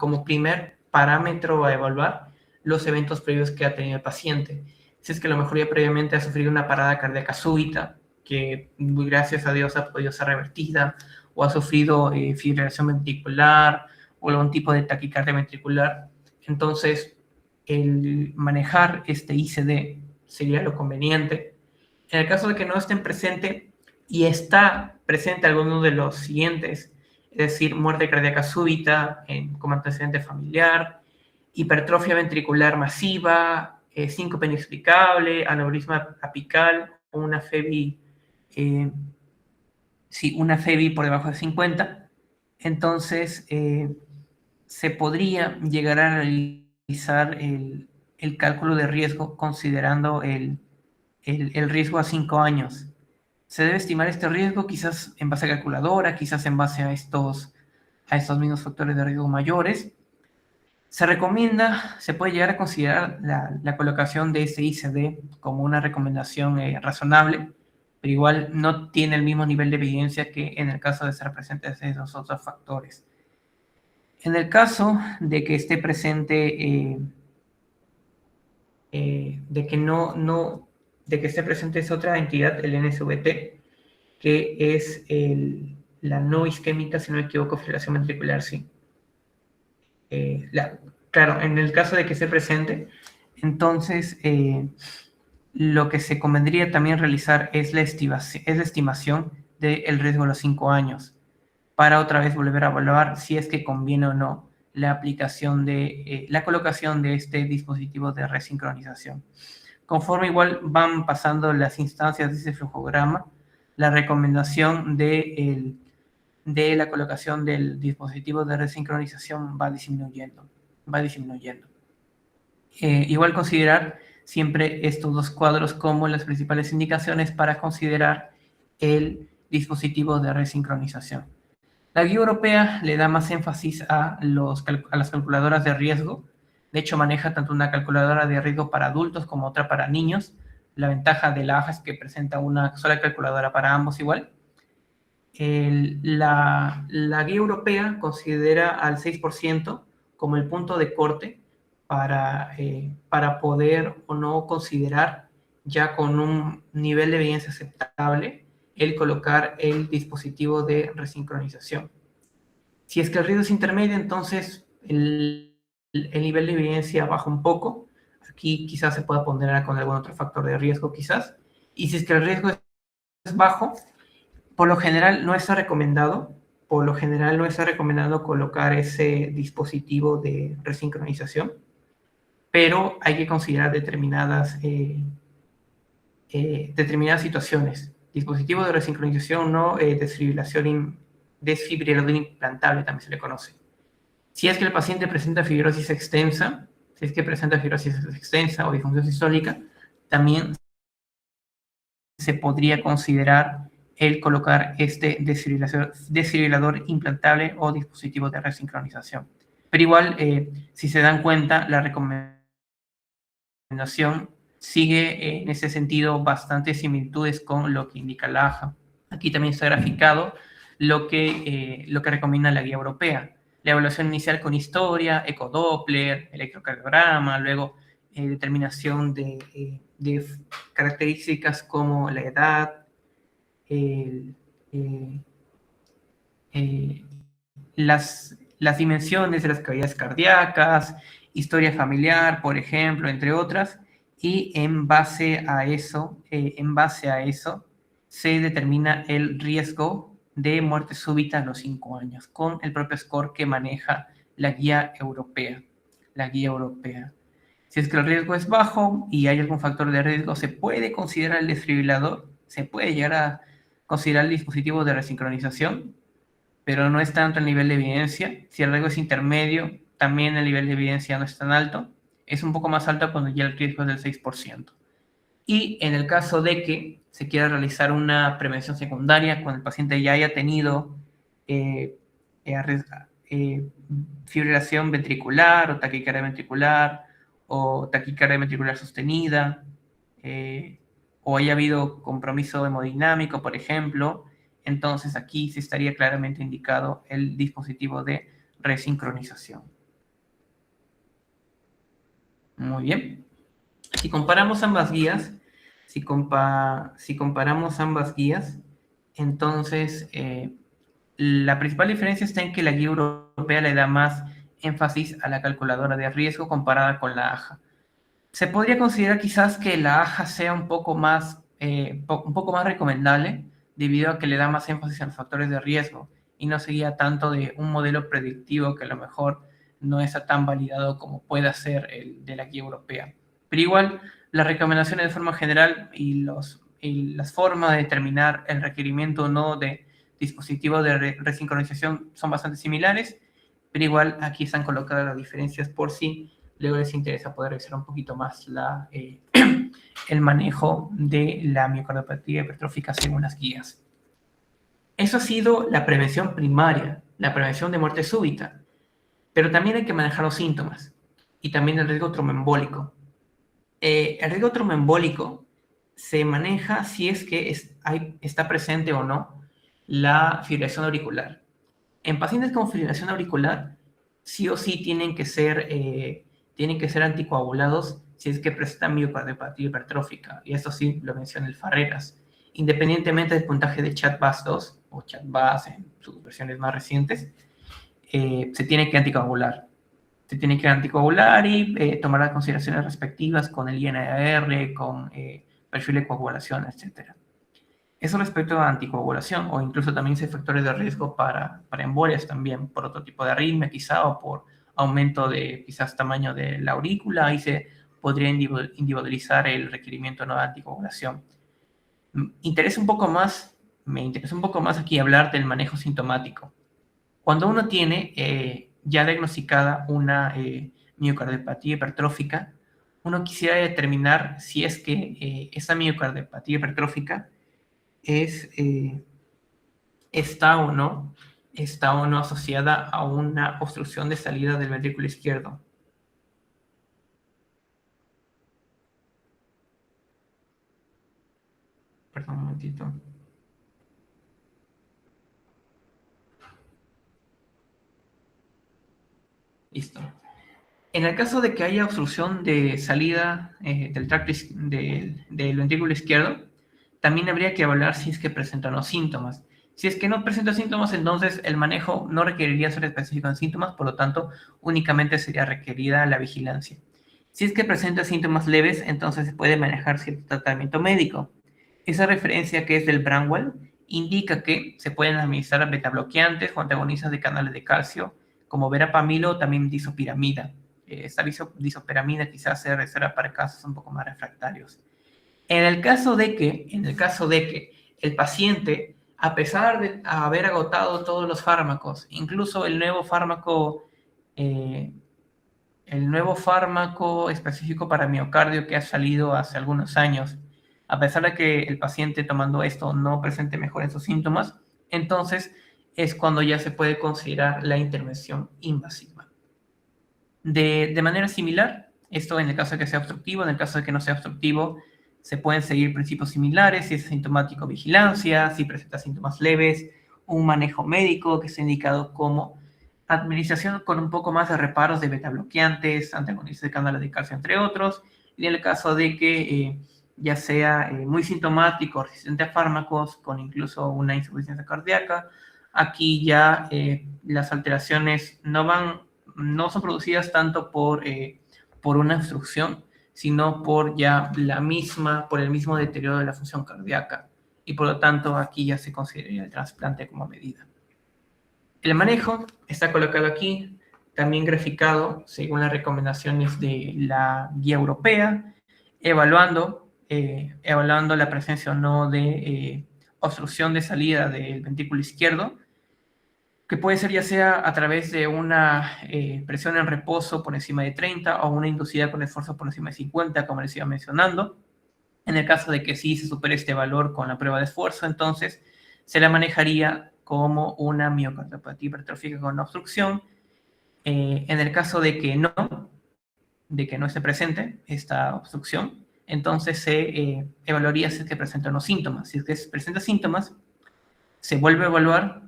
parámetro a evaluar los eventos previos que ha tenido el paciente. Si es que a lo mejor ya previamente ha sufrido una parada cardíaca súbita, que gracias a Dios ha podido ser revertida, o ha sufrido fibrilación ventricular o algún tipo de taquicardia ventricular. Entonces, el manejar este ICD sería lo conveniente. En el caso de que no estén presente y está presente alguno de los siguientes, es decir, muerte cardíaca súbita como antecedente familiar, hipertrofia ventricular masiva, síncope inexplicable, aneurisma apical, una FEBI una FEBI por debajo de 50, entonces se podría llegar a realizar el cálculo de riesgo considerando el riesgo a 5 años. Se debe estimar este riesgo quizás en base a calculadora, quizás en base a estos mismos factores de riesgo mayores. Se puede llegar a considerar la colocación de este ICD como una recomendación razonable, pero igual no tiene el mismo nivel de evidencia que en el caso de estar presentes esos otros factores. En el caso de que esté presente, de que esté presente esa otra entidad, el NSVT, que es la no isquémica, si no me equivoco, fibrilación ventricular, sí. Claro, en el caso de que esté presente, entonces lo que se convendría también realizar es la estimación del riesgo a los 5 años, para otra vez volver a evaluar si es que conviene o no la colocación de este dispositivo de resincronización. Conforme igual van pasando las instancias de ese flujograma, la recomendación de la colocación del dispositivo de resincronización va disminuyendo. Igual considerar siempre estos dos cuadros como las principales indicaciones para considerar el dispositivo de resincronización. La guía europea le da más énfasis a las calculadoras de riesgo. De hecho, maneja tanto una calculadora de riesgo para adultos como otra para niños. La ventaja de la AJA es que presenta una sola calculadora para ambos igual. La guía europea considera al 6% como el punto de corte para poder o no considerar ya con un nivel de evidencia aceptable el colocar el dispositivo de resincronización. Si es que el riesgo es intermedio, entonces el nivel de evidencia baja un poco. Aquí quizás se pueda ponderar con algún otro factor de riesgo, quizás. Y si es que el riesgo es bajo, por lo general no está recomendado colocar ese dispositivo de resincronización, pero hay que considerar determinadas situaciones. Dispositivo de resincronización no desfibrilador implantable también se le conoce. Si es que el paciente presenta fibrosis extensa, o disfunción sistólica, también se podría considerar el colocar este desfibrilador implantable o dispositivo de resincronización. Pero igual, si se dan cuenta, la recomendación sigue en ese sentido bastantes similitudes con lo que indica la AJA. Aquí también está graficado lo que recomienda la guía europea. La evaluación inicial con historia, ecodoppler, electrocardiograma, luego determinación de características como la edad, las dimensiones de las cavidades cardíacas, historia familiar, por ejemplo, entre otras, y en base a eso se determina el riesgo de muerte súbita a los 5 años, con el propio score que maneja la guía europea. Si es que el riesgo es bajo y hay algún factor de riesgo, se puede considerar el desfibrilador, se puede llegar a considerar el dispositivo de resincronización, pero no es tanto el nivel de evidencia. Si el riesgo es intermedio, también el nivel de evidencia no es tan alto. Es un poco más alto cuando ya el riesgo es del 6%. Y en el caso de que se quiera realizar una prevención secundaria, cuando el paciente ya haya tenido fibrilación ventricular o taquicardia ventricular sostenida, o haya habido compromiso hemodinámico, por ejemplo, entonces aquí sí estaría claramente indicado el dispositivo de resincronización. Muy bien. Si comparamos ambas guías, entonces la principal diferencia está en que la guía europea le da más énfasis a la calculadora de riesgo comparada con la AJA. Se podría considerar quizás que la AJA sea un poco más recomendable, debido a que le da más énfasis a los factores de riesgo y no se guía tanto de un modelo predictivo que a lo mejor no está tan validado como puede ser el de la guía europea. Pero igual, las recomendaciones de forma general y las formas de determinar el requerimiento o no de dispositivos de resincronización son bastante similares, pero igual aquí están colocadas las diferencias por si luego les interesa poder revisar un poquito más el manejo de la miocardiopatía hipertrófica según las guías. Eso ha sido la prevención primaria, la prevención de muerte súbita, pero también hay que manejar los síntomas y también el riesgo tromboembólico. El riesgo tromboembólico se maneja si es que está presente o no la fibrilación auricular. En pacientes con fibrilación auricular, sí o sí tienen que ser anticoagulados si es que presentan miocardiopatía hipertrófica, y esto sí lo menciona el Farreras. Independientemente del puntaje de CHADVAS-2 o CHADVAS en sus versiones más recientes, se tiene que anticoagular. Se tiene que anticoagular y tomar las consideraciones respectivas con el INR, con perfil de coagulación, etc. Eso respecto a anticoagulación, o incluso también hay factores de riesgo para embolias también, por otro tipo de arritmia quizá, o por aumento de quizás tamaño de la aurícula, ahí se podría individualizar el requerimiento no de anticoagulación. Me interesa un poco más aquí hablar del manejo sintomático. Cuando uno tiene ya diagnosticada una miocardiopatía hipertrófica, uno quisiera determinar si es que esa miocardiopatía hipertrófica está o no asociada a una obstrucción de salida del ventrículo izquierdo. Perdón un momentito. Listo. En el caso de que haya obstrucción de salida del tracto del ventrículo izquierdo, también habría que evaluar si es que presenta los síntomas. Si es que no presenta síntomas, entonces el manejo no requeriría ser específico en síntomas, por lo tanto, únicamente sería requerida la vigilancia. Si es que presenta síntomas leves, entonces se puede manejar cierto tratamiento médico. Esa referencia que es del Bramwell indica que se pueden administrar betabloqueantes o antagonistas de canales de calcio, como verapamilo o también disopiramida. Esta disopiramida quizás sea reserva para casos un poco más refractarios. En el caso de que el paciente, a pesar de haber agotado todos los fármacos, incluso el nuevo fármaco específico para miocardio que ha salido hace algunos años, a pesar de que el paciente tomando esto no presente mejor en sus síntomas, entonces es cuando ya se puede considerar la intervención invasiva. De manera similar, Esto en el caso de que sea obstructivo. En el caso de que no sea obstructivo, se pueden seguir principios similares. Si es asintomático, vigilancia. Si presenta síntomas leves, un manejo médico que está indicado como administración con un poco más de reparos de beta-bloqueantes, antagonistas de canales de calcio, entre otros. Y en el caso de que ya sea muy sintomático, resistente a fármacos, con incluso una insuficiencia cardíaca, aquí ya las alteraciones no son producidas tanto por una obstrucción, sino por el mismo deterioro de la función cardíaca. Y por lo tanto, aquí ya se consideraría el trasplante como medida. El manejo está colocado aquí, también graficado según las recomendaciones de la guía europea, evaluando la presencia o no de obstrucción de salida del ventrículo izquierdo, que puede ser ya sea a través de una presión en reposo por encima de 30 o una inducida con esfuerzo por encima de 50, como les iba mencionando. En el caso de que sí se supere este valor con la prueba de esfuerzo, entonces se la manejaría como una miocardiopatía hipertrófica con obstrucción. En el caso de que no esté presente esta obstrucción, entonces se evaluaría si es que presenta unos síntomas. Si es que presenta síntomas, se vuelve a evaluar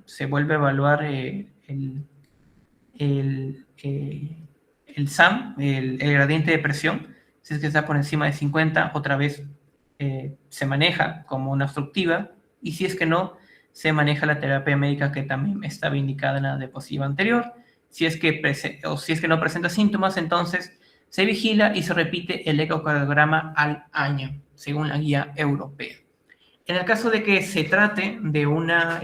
el SAM, el gradiente de presión. Si es que está por encima de 50, otra vez se maneja como una obstructiva, y si es que no, se maneja la terapia médica que también estaba indicada en la diapositiva anterior. Si es que no presenta síntomas, entonces se vigila y se repite el ecocardiograma al año, según la guía europea. En el caso de que se trate de una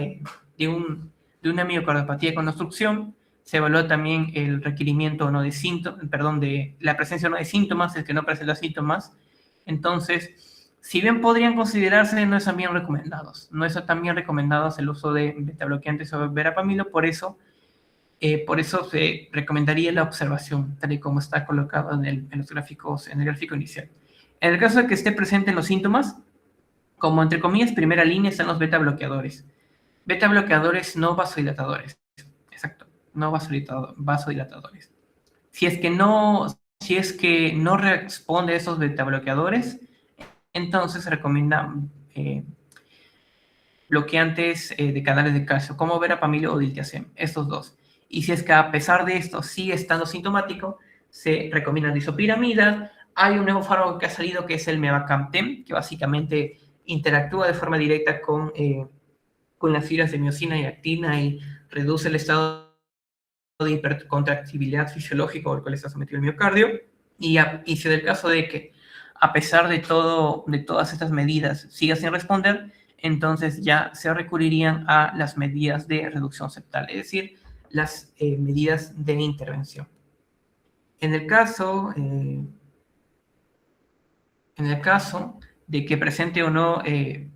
miocardiopatía con obstrucción, se evalúa también el requerimiento no de de la presencia no de síntomas, es que no presenta síntomas. Entonces, si bien podrían considerarse, no están bien recomendados. No están bien recomendados el uso de beta-bloqueantes o verapamilo, por eso se recomendaría la observación, tal y como está colocado en el gráfico inicial. En el caso de que esté presente en los síntomas, como entre comillas primera línea están los beta-bloqueadores. Beta-bloqueadores no vasodilatadores. Exacto, no vasodilatadores. Si es que no responde a esos beta-bloqueadores, entonces se recomienda bloqueantes de canales de calcio, como verapamilo o diltiazem, estos dos. Y si es que a pesar de esto sigue estando sintomático, se recomienda disopiramida. Hay un nuevo fármaco que ha salido que es el mevacamten, que básicamente interactúa de forma directa con las fibras de miosina y actina y reduce el estado de hipercontractibilidad fisiológica al cual está sometido el miocardio. Y si del caso de que, a pesar de todas estas medidas, siga sin responder, entonces ya se recurrirían a las medidas de reducción septal, es decir, las medidas de intervención. En el caso de que presente o no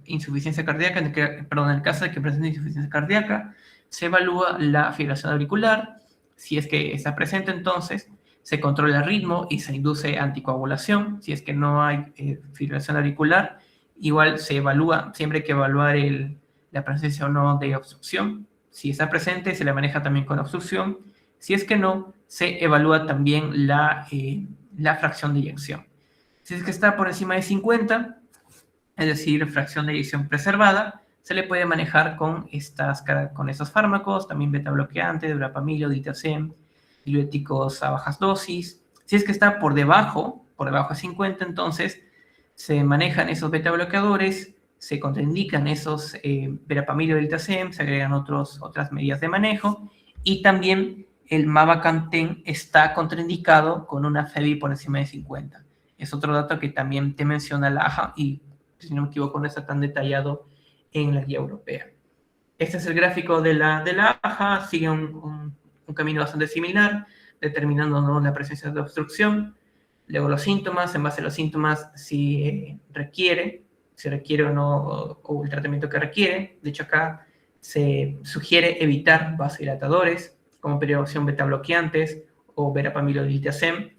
insuficiencia cardíaca, en el caso de que presente insuficiencia cardíaca, se evalúa la fibrilación auricular. Si es que está presente, entonces se controla el ritmo y se induce anticoagulación. Si es que no hay fibrilación auricular, igual se evalúa, siempre hay que evaluar la presencia o no de obstrucción. Si está presente, se le maneja también con obstrucción. Si es que no, se evalúa también la fracción de eyección. Si es que está por encima de 50, es decir, fracción de eyección preservada, se le puede manejar con estos fármacos, también beta-bloqueantes, verapamilo, diltiazem, diuréticos a bajas dosis. Si es que está por debajo de 50, entonces se manejan esos beta-bloqueadores, se contraindican esos verapamilo, diltiazem, se agregan otras medidas de manejo, y también el mavacamten está contraindicado con una FEBI por encima de 50. Es otro dato que también te menciona la AJA y, si no me equivoco, no está tan detallado en la guía europea. Este es el gráfico de la AJA, sigue un camino bastante similar, determinando, ¿no?, la presencia de obstrucción, luego los síntomas, en base a los síntomas si requiere o no, o el tratamiento que requiere. De hecho, acá se sugiere evitar vasodilatadores, como opción beta-bloqueantes o verapamilo diltiazem.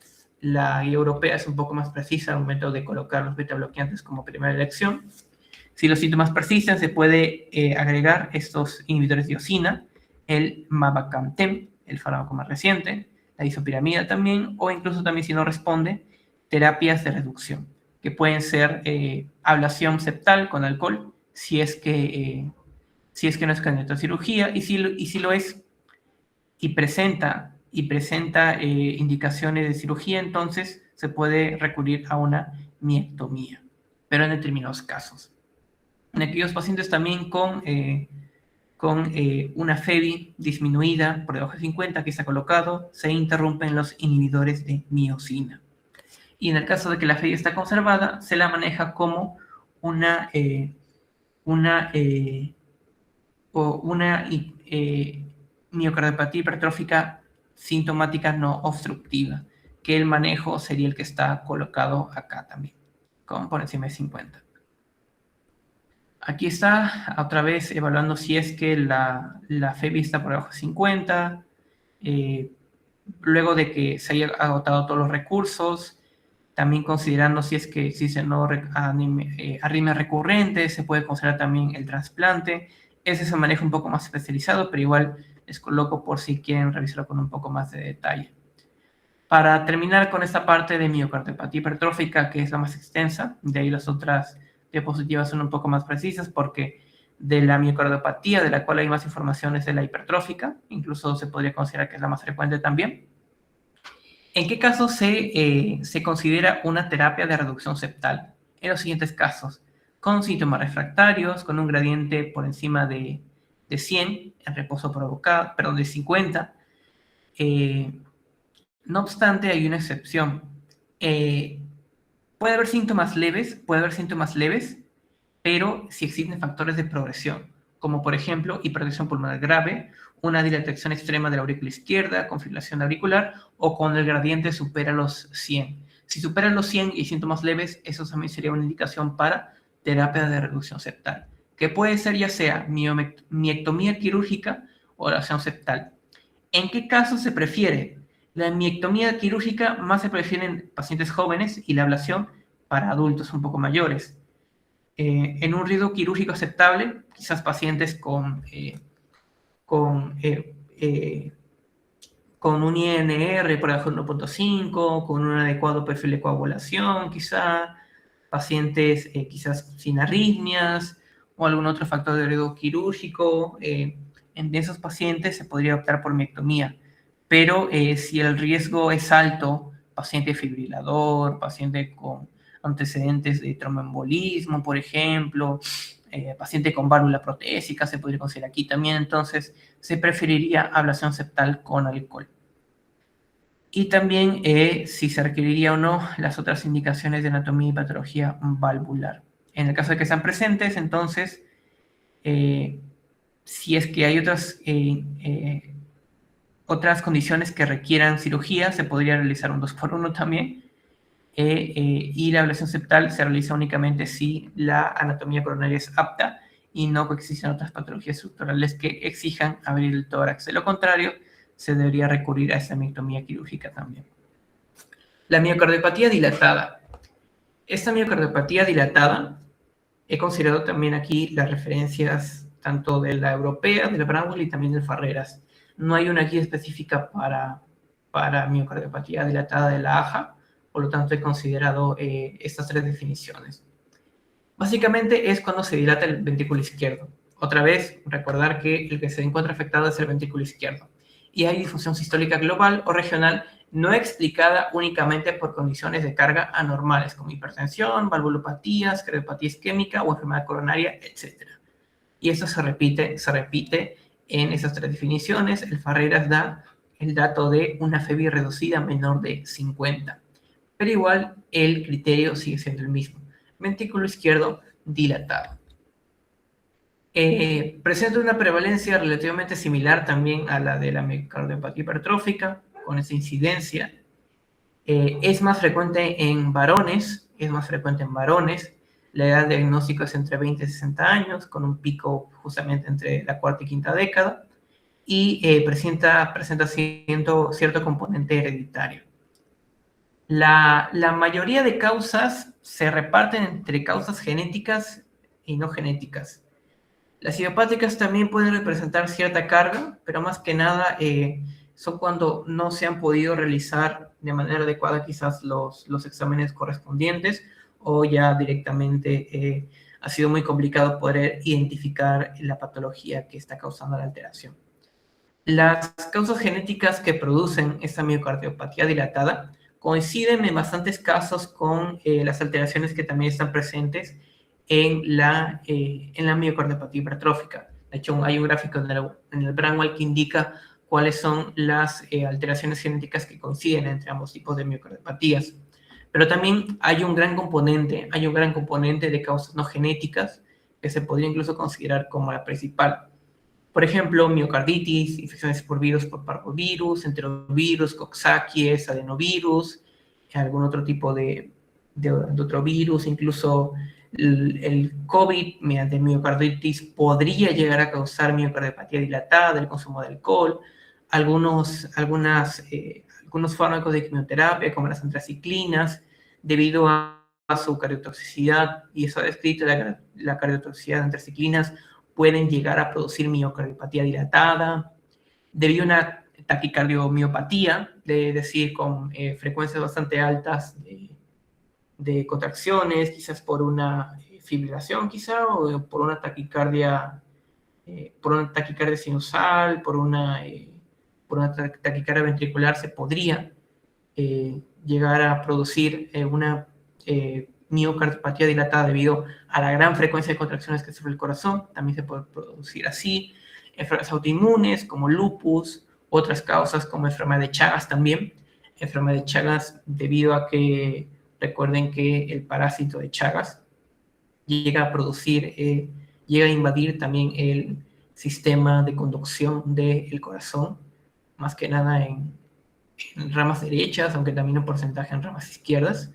La guía europea es un poco más precisa al momento de colocar los beta-bloqueantes como primera elección. Si los síntomas persisten, se puede agregar estos inhibidores de eosina, el mavacamten, el fármaco más reciente, la disopiramida también, o incluso también si no responde, terapias de reducción, que pueden ser ablación septal con alcohol, si es que no es candidato a cirugía, y si lo es y presenta indicaciones de cirugía, entonces se puede recurrir a una miectomía, pero en determinados casos. En aquellos pacientes también con una FEBI disminuida por debajo de 50 que está colocado, se interrumpen los inhibidores de miosina. Y en el caso de que la FEBI está conservada, se la maneja como una miocardiopatía hipertrófica sintomática no obstructiva, que el manejo sería el que está colocado acá también, con por encima de 50. Aquí está, otra vez, evaluando si es que la FEBI está por debajo de 50, luego de que se haya agotado todos los recursos, también considerando si es que existen arritmias recurrentes, se puede considerar también el trasplante. Ese es un manejo un poco más especializado, pero igual les coloco por si quieren revisarlo con un poco más de detalle. Para terminar con esta parte de miocardiopatía hipertrófica, que es la más extensa, de ahí las otras diapositivas son un poco más precisas, porque de la miocardiopatía, de la cual hay más información, es de la hipertrófica, incluso se podría considerar que es la más frecuente también. ¿En qué casos se considera una terapia de reducción septal? En los siguientes casos: con síntomas refractarios, con un gradiente por encima de 100, en reposo provocado, perdón, de 50. No obstante, hay una excepción. Puede haber síntomas leves, pero si existen factores de progresión, como por ejemplo hipertensión pulmonar grave, una dilatación extrema de la aurícula izquierda, con fibrilación auricular, o cuando el gradiente supera los 100. Si supera los 100 y síntomas leves, eso también sería una indicación para terapia de reducción septal, que puede ser ya sea miectomía quirúrgica o ablación septal. ¿En qué caso se prefiere? La miectomía quirúrgica más se prefiere en pacientes jóvenes y la ablación para adultos un poco mayores. En un riesgo quirúrgico aceptable, quizás pacientes con un INR por debajo de 1.5, con un adecuado perfil de coagulación, quizá, pacientes quizás sin arritmias o algún otro factor de riesgo quirúrgico. En esos pacientes se podría optar por miectomía, pero si el riesgo es alto, paciente fibrilador, paciente con antecedentes de tromboembolismo, por ejemplo, paciente con válvula protésica, se podría considerar aquí también, entonces se preferiría ablación septal con alcohol. Y también si se requeriría o no las otras indicaciones de anatomía y patología valvular. En el caso de que sean presentes, entonces, si es que hay otras condiciones que requieran cirugía, se podría realizar un 2x1 también. Y la ablación septal se realiza únicamente si la anatomía coronaria es apta y no coexisten otras patologías estructurales que exijan abrir el tórax. De lo contrario, se debería recurrir a esa miectomía quirúrgica también. La miocardiopatía dilatada. Esta miocardiopatía dilatada, he considerado también aquí las referencias tanto de la europea, de la Brownwell y también de Farreras. No hay una guía específica para miocardiopatía dilatada de la AJA, por lo tanto he considerado estas tres definiciones. Básicamente es cuando se dilata el ventrículo izquierdo. Otra vez, recordar que el que se encuentra afectado es el ventrículo izquierdo. Y hay disfunción sistólica global o regional no explicada únicamente por condiciones de carga anormales, como hipertensión, valvulopatías, cardiopatía isquémica o enfermedad coronaria, etc. Y eso se repite en esas tres definiciones. El Farreras da el dato de una FEBI reducida menor de 50. Pero igual el criterio sigue siendo el mismo. Ventrículo izquierdo dilatado. Presenta una prevalencia relativamente similar también a la de la miocardiopatía hipertrófica, con esa incidencia. Es más frecuente en varones, La edad de diagnóstico es entre 20 y 60 años, con un pico justamente entre la cuarta y quinta década, y presenta cierto componente hereditario. La mayoría de causas se reparten entre causas genéticas y no genéticas. Las idiopáticas también pueden representar cierta carga, pero más que nada son cuando no se han podido realizar de manera adecuada quizás los exámenes correspondientes, o ya directamente ha sido muy complicado poder identificar la patología que está causando la alteración. Las causas genéticas que producen esta miocardiopatía dilatada coinciden en bastantes casos con las alteraciones que también están presentes en la miocardiopatía hipertrófica. De hecho, hay un gráfico en el Bramwell que indica cuáles son las alteraciones genéticas que coinciden entre ambos tipos de miocardiopatías. Pero también hay un gran componente de causas no genéticas que se podría incluso considerar como la principal. Por ejemplo, miocarditis, infecciones por virus, por parvovirus, enterovirus, coxsackies, adenovirus, algún otro tipo de otro virus, incluso el COVID mediante miocarditis podría llegar a causar miocardiopatía dilatada, el consumo de alcohol, algunos fármacos de quimioterapia como las antraciclinas, debido a su cardiotoxicidad, y eso ha descrito la cardiotoxicidad de antraciclinas, pueden llegar a producir miocardiopatía dilatada, debido a una taquicardiomyopatía, es decir, con frecuencias bastante altas de contracciones, quizás por una fibrilación, o por una taquicardia sinusal, por una taquicardia ventricular, se podría llegar a producir una miocardiopatía dilatada debido a la gran frecuencia de contracciones que sufre el corazón. También se puede producir así. Enfermedades autoinmunes como lupus, otras causas como enfermedad de Chagas también. Enfermedad de Chagas debido a que recuerden que el parásito de Chagas llega a invadir también el sistema de conducción del corazón, más que nada en ramas derechas, aunque también un porcentaje en ramas izquierdas.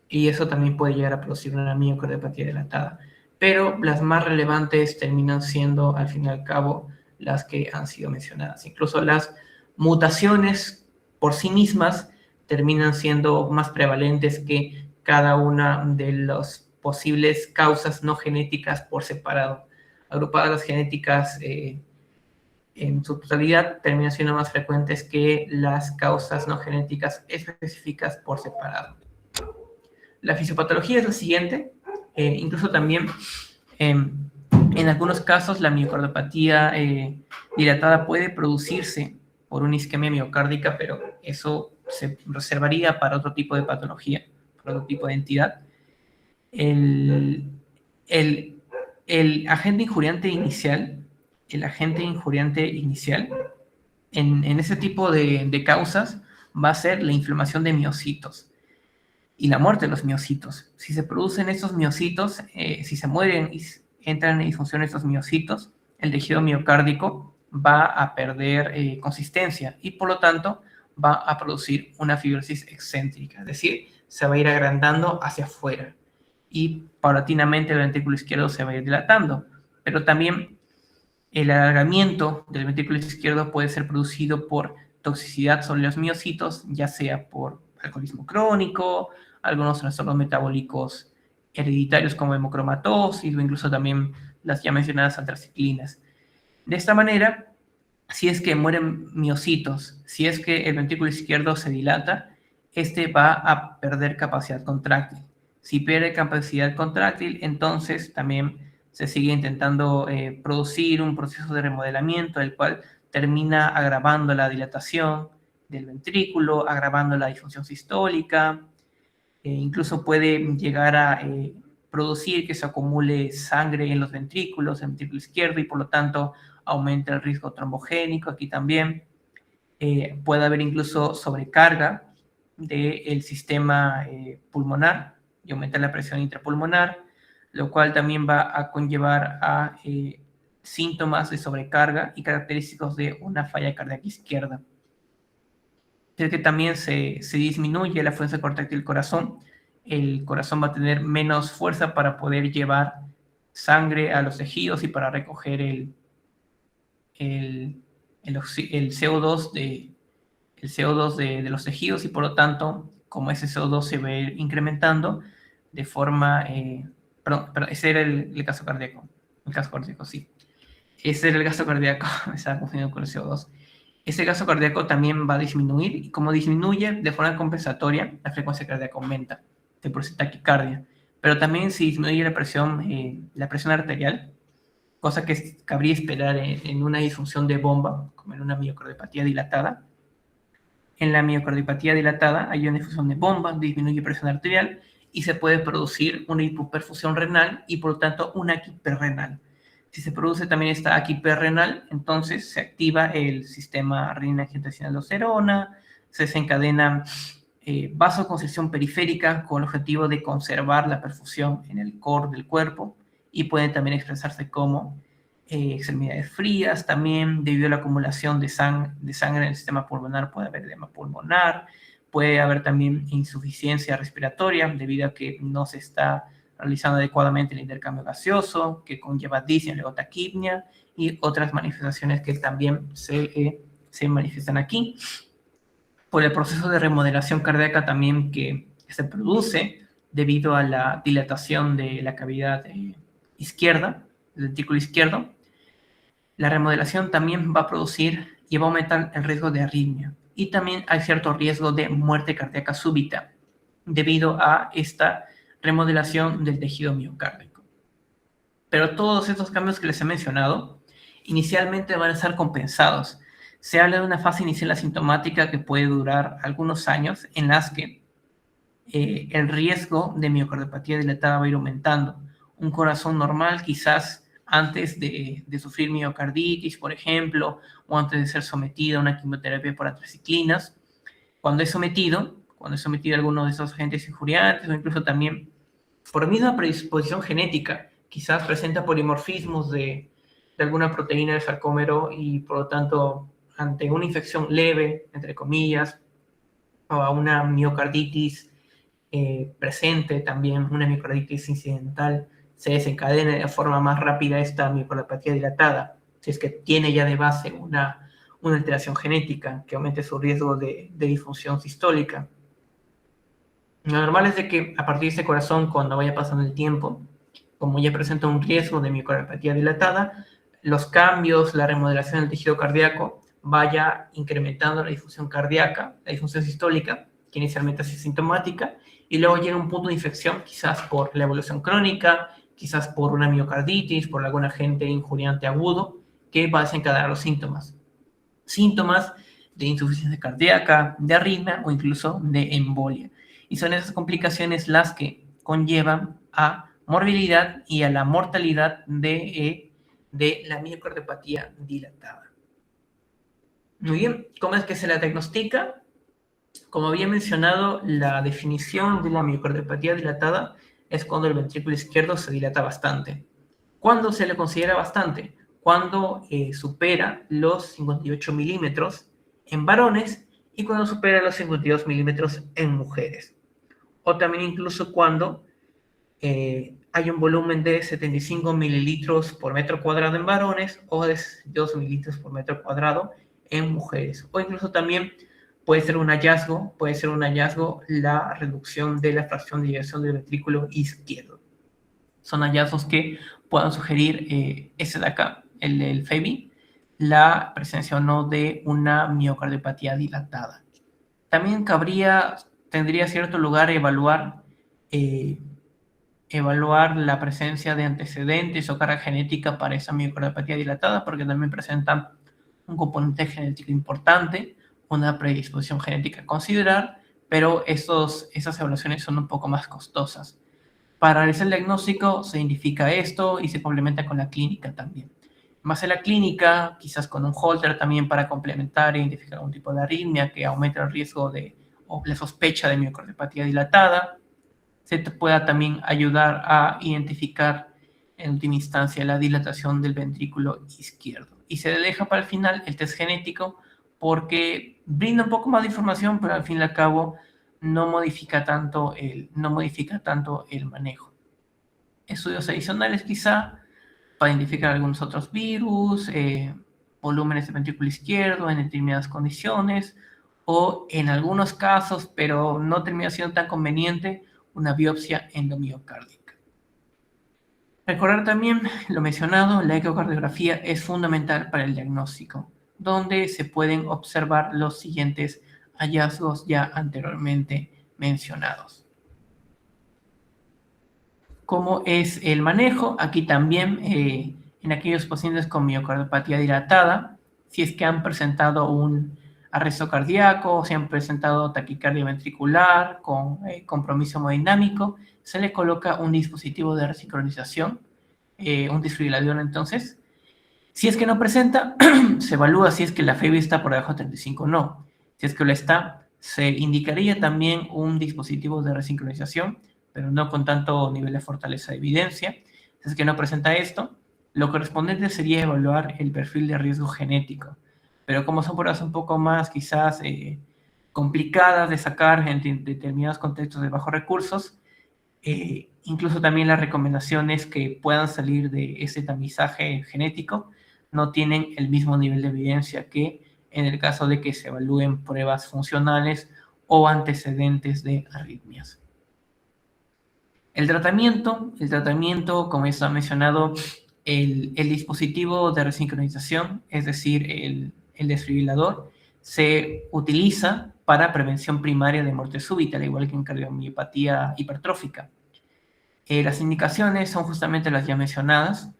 Y eso también puede llegar a producir una miocardiopatía dilatada. Pero las más relevantes terminan siendo, al fin y al cabo, las que han sido mencionadas. Incluso las mutaciones por sí mismas terminan siendo más prevalentes que cada una de las posibles causas no genéticas por separado. Agrupadas las genéticas en su totalidad terminan siendo más frecuentes que las causas no genéticas específicas por separado. La fisiopatología es la siguiente. Incluso también en algunos casos la miocardiopatía dilatada puede producirse por una isquemia miocárdica, pero eso se reservaría para otro tipo de patología, para otro tipo de entidad. El agente injuriante inicial, en ese tipo de causas va a ser la inflamación de miocitos y la muerte de los miocitos. Si se producen estos miocitos, si se mueren y entran en disfunción estos miocitos, el tejido miocárdico va a perder consistencia y por lo tanto va a producir una fibrosis excéntrica, es decir, se va a ir agrandando hacia afuera y paulatinamente el ventrículo izquierdo se va a ir dilatando. Pero también el alargamiento del ventrículo izquierdo puede ser producido por toxicidad sobre los miocitos, ya sea por alcoholismo crónico, algunos trastornos metabólicos hereditarios como hemocromatosis o incluso también las ya mencionadas antraciclinas. De esta manera, si es que mueren miocitos, si es que el ventrículo izquierdo se dilata, este va a perder capacidad contráctil. Si pierde capacidad contráctil, entonces también se sigue intentando producir un proceso de remodelamiento, el cual termina agravando la dilatación del ventrículo, agravando la disfunción sistólica, incluso puede llegar a producir que se acumule sangre en los ventrículos, en el ventrículo izquierdo, y por lo tanto aumenta el riesgo trombogénico. Aquí también puede haber incluso sobrecarga del sistema pulmonar y aumenta la presión intrapulmonar, lo cual también va a conllevar a síntomas de sobrecarga y característicos de una falla cardíaca izquierda. Es que también se disminuye la fuerza contráctil del corazón. El corazón va a tener menos fuerza para poder llevar sangre a los tejidos y para recoger el CO2 de los tejidos, y por lo tanto, como ese CO2 se va a ir incrementando de forma... perdón, ese era el gasto cardíaco. El gasto cardíaco, sí. Ese era el gasto cardíaco, me estaba confundiendo con el CO2. ese gasto cardíaco también va a disminuir y como disminuye de forma compensatoria, la frecuencia cardíaca aumenta, se produce taquicardia. Pero también si disminuye la presión arterial, cosa que cabría esperar en una disfunción de bomba, como en una miocardiopatía dilatada. En la miocardiopatía dilatada hay una difusión de bomba, disminuye presión arterial y se puede producir una hipoperfusión renal y por lo tanto una hiperrenal. Si se produce también esta hiperrenal, entonces se activa el sistema renina-angiotensina-aldosterona, se desencadena vasoconstricción periférica con el objetivo de conservar la perfusión en el core del cuerpo y pueden también expresarse como extremidades frías, también debido a la acumulación de sangre en el sistema pulmonar puede haber edema pulmonar, puede haber también insuficiencia respiratoria debido a que no se está realizando adecuadamente el intercambio gaseoso, que conlleva disnea, luego taquipnia y otras manifestaciones que también se manifiestan aquí. Por el proceso de remodelación cardíaca también que se produce debido a la dilatación de la cavidad izquierda, del ventrículo izquierdo, la remodelación también va a producir y va a aumentar el riesgo de arritmia. Y también hay cierto riesgo de muerte cardíaca súbita debido a esta remodelación del tejido miocárdico. Pero todos estos cambios que les he mencionado inicialmente van a estar compensados. Se habla de una fase inicial asintomática que puede durar algunos años en las que el riesgo de miocardiopatía dilatada va a ir aumentando. Un corazón normal quizás antes de sufrir miocarditis, por ejemplo, o antes de ser sometido a una quimioterapia por antraciclinas, cuando es sometido a alguno de esos agentes injuriantes o incluso también por misma predisposición genética, quizás presenta polimorfismos de alguna proteína del sarcómero y por lo tanto ante una infección leve, entre comillas, o a una miocarditis presente también, una miocarditis incidental, se desencadena de forma más rápida esta miocardiopatía dilatada, si es que tiene ya de base una alteración genética que aumente su riesgo de disfunción sistólica. Lo normal es de que a partir de este corazón, cuando vaya pasando el tiempo, como ya presenta un riesgo de miocardiopatía dilatada, los cambios, la remodelación del tejido cardíaco vaya incrementando la difusión cardíaca, la difusión sistólica, que inicialmente es asintomática, y luego llega un punto de infección, quizás por la evolución crónica, quizás por una miocarditis, por algún agente injuriante agudo, que va a desencadenar los síntomas. Síntomas de insuficiencia cardíaca, de arritmia o incluso de embolia. Y son esas complicaciones las que conllevan a morbilidad y a la mortalidad de la miocardiopatía dilatada. Muy bien, ¿cómo es que se la diagnostica? Como había mencionado, la definición de la miocardiopatía dilatada es cuando el ventrículo izquierdo se dilata bastante. ¿Cuándo se le considera bastante? Cuando supera los 58 milímetros en varones y cuando supera los 52 milímetros en mujeres. O también incluso cuando hay un volumen de 75 mililitros por metro cuadrado en varones o de 2 mililitros por metro cuadrado en mujeres. O incluso también puede ser un hallazgo la reducción de la fracción de eyección del ventrículo izquierdo. Son hallazgos que puedan sugerir ese de acá, el FEBI, la presencia o no de una miocardiopatía dilatada. También tendría cierto lugar evaluar la presencia de antecedentes o carga genética para esa miocardiopatía dilatada, porque también presentan un componente genético importante, una predisposición genética a considerar, pero esas evaluaciones son un poco más costosas. Para realizar el diagnóstico se identifica esto y se complementa con la clínica también. Más en la clínica, quizás con un Holter también para complementar e identificar algún tipo de arritmia que aumente el riesgo o la sospecha de miocardiopatía dilatada. Se te pueda también ayudar a identificar en última instancia la dilatación del ventrículo izquierdo. Y se deja para el final el test genético porque brinda un poco más de información, pero al fin y al cabo no modifica tanto el manejo. Estudios adicionales quizá para identificar algunos otros virus, volúmenes de ventrículo izquierdo en determinadas condiciones, o en algunos casos, pero no termina siendo tan conveniente, una biopsia endomiocárdica. Recordar también lo mencionado, la ecocardiografía es fundamental para el diagnóstico. donde se pueden observar los siguientes hallazgos ya anteriormente mencionados. ¿Cómo es el manejo? Aquí también, en aquellos pacientes con miocardiopatía dilatada, si es que han presentado un arresto cardíaco, si han presentado taquicardia ventricular con compromiso hemodinámico, se le coloca un dispositivo de resincronización, un desfibrilador entonces. Si es que no presenta, se evalúa si es que la FEBI está por debajo de 35 o no. Si es que lo está, se indicaría también un dispositivo de resincronización, pero no con tanto nivel de fortaleza de evidencia. Si es que no presenta esto, lo correspondiente sería evaluar el perfil de riesgo genético. Pero como son pruebas un poco más quizás complicadas de sacar en determinados contextos de bajos recursos, incluso también las recomendaciones que puedan salir de ese tamizaje genético no tienen el mismo nivel de evidencia que en el caso de que se evalúen pruebas funcionales o antecedentes de arritmias. El tratamiento, como está mencionado, el dispositivo de resincronización, es decir, el desfibrilador, se utiliza para prevención primaria de muerte súbita, al igual que en cardiomiopatía hipertrófica. Las indicaciones son justamente las ya mencionadas,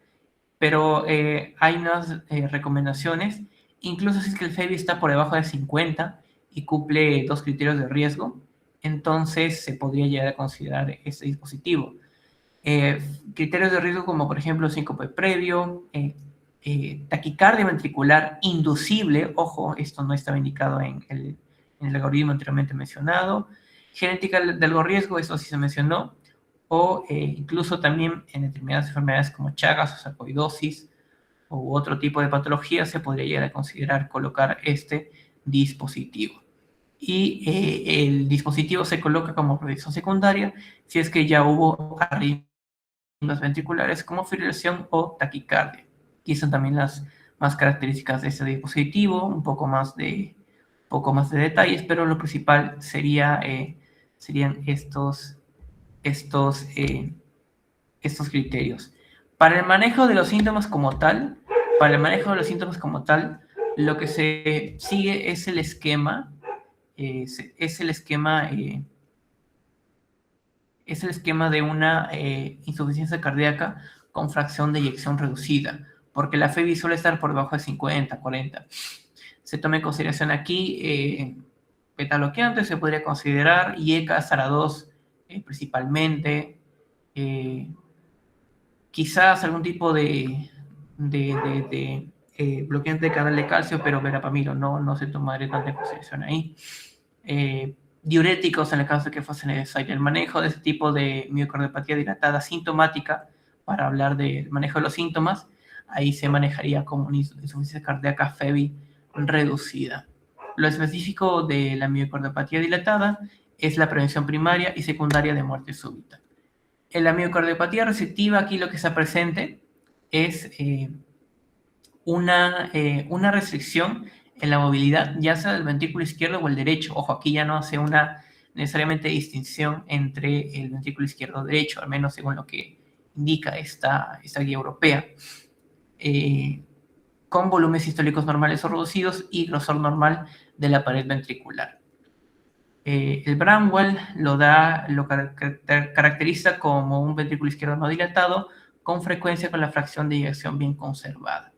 pero hay unas recomendaciones, incluso si es que el FEBI está por debajo de 50 y cumple 2 criterios de riesgo, entonces se podría llegar a considerar este dispositivo. Criterios de riesgo como por ejemplo síncope previo, taquicardia ventricular inducible, ojo, esto no estaba indicado en el algoritmo anteriormente mencionado, genética de algo riesgo, esto sí se mencionó, o incluso también en determinadas enfermedades como Chagas o sarcoidosis u otro tipo de patología se podría llegar a considerar colocar este dispositivo. Y el dispositivo se coloca como protección secundaria si es que ya hubo arritmias ventriculares como fibrilación o taquicardia. Aquí son también las más características de este dispositivo, un poco más de detalles, pero lo principal serían estos criterios. Para el manejo de los síntomas como tal, lo que se sigue es el esquema, de una insuficiencia cardíaca con fracción de eyección reducida, porque la FEBI suele estar por debajo de 50, 40. Se toma en consideración aquí beta bloqueante, se podría considerar IECA, SARA2 principalmente, quizás algún tipo de bloqueante de canal de calcio, pero verapamilo no se tomaría tanta en consideración ahí. Diuréticos en el caso de que fuese necesario. El manejo de este tipo de miocardiopatía dilatada sintomática, para hablar del manejo de los síntomas, ahí se manejaría como una insuficiencia cardíaca FEBI reducida. Lo específico de la miocardiopatía dilatada es la prevención primaria y secundaria de muerte súbita. En la miocardiopatía receptiva, aquí lo que está presente es una restricción en la movilidad, ya sea del ventrículo izquierdo o el derecho. Ojo, aquí ya no hace una necesariamente distinción entre el ventrículo izquierdo o derecho, al menos según lo que indica esta guía europea. Con volúmenes sistólicos normales o reducidos y grosor normal de la pared ventricular. El Bramwell lo caracteriza como un ventrículo izquierdo no dilatado, con frecuencia con la fracción de eyección bien conservada.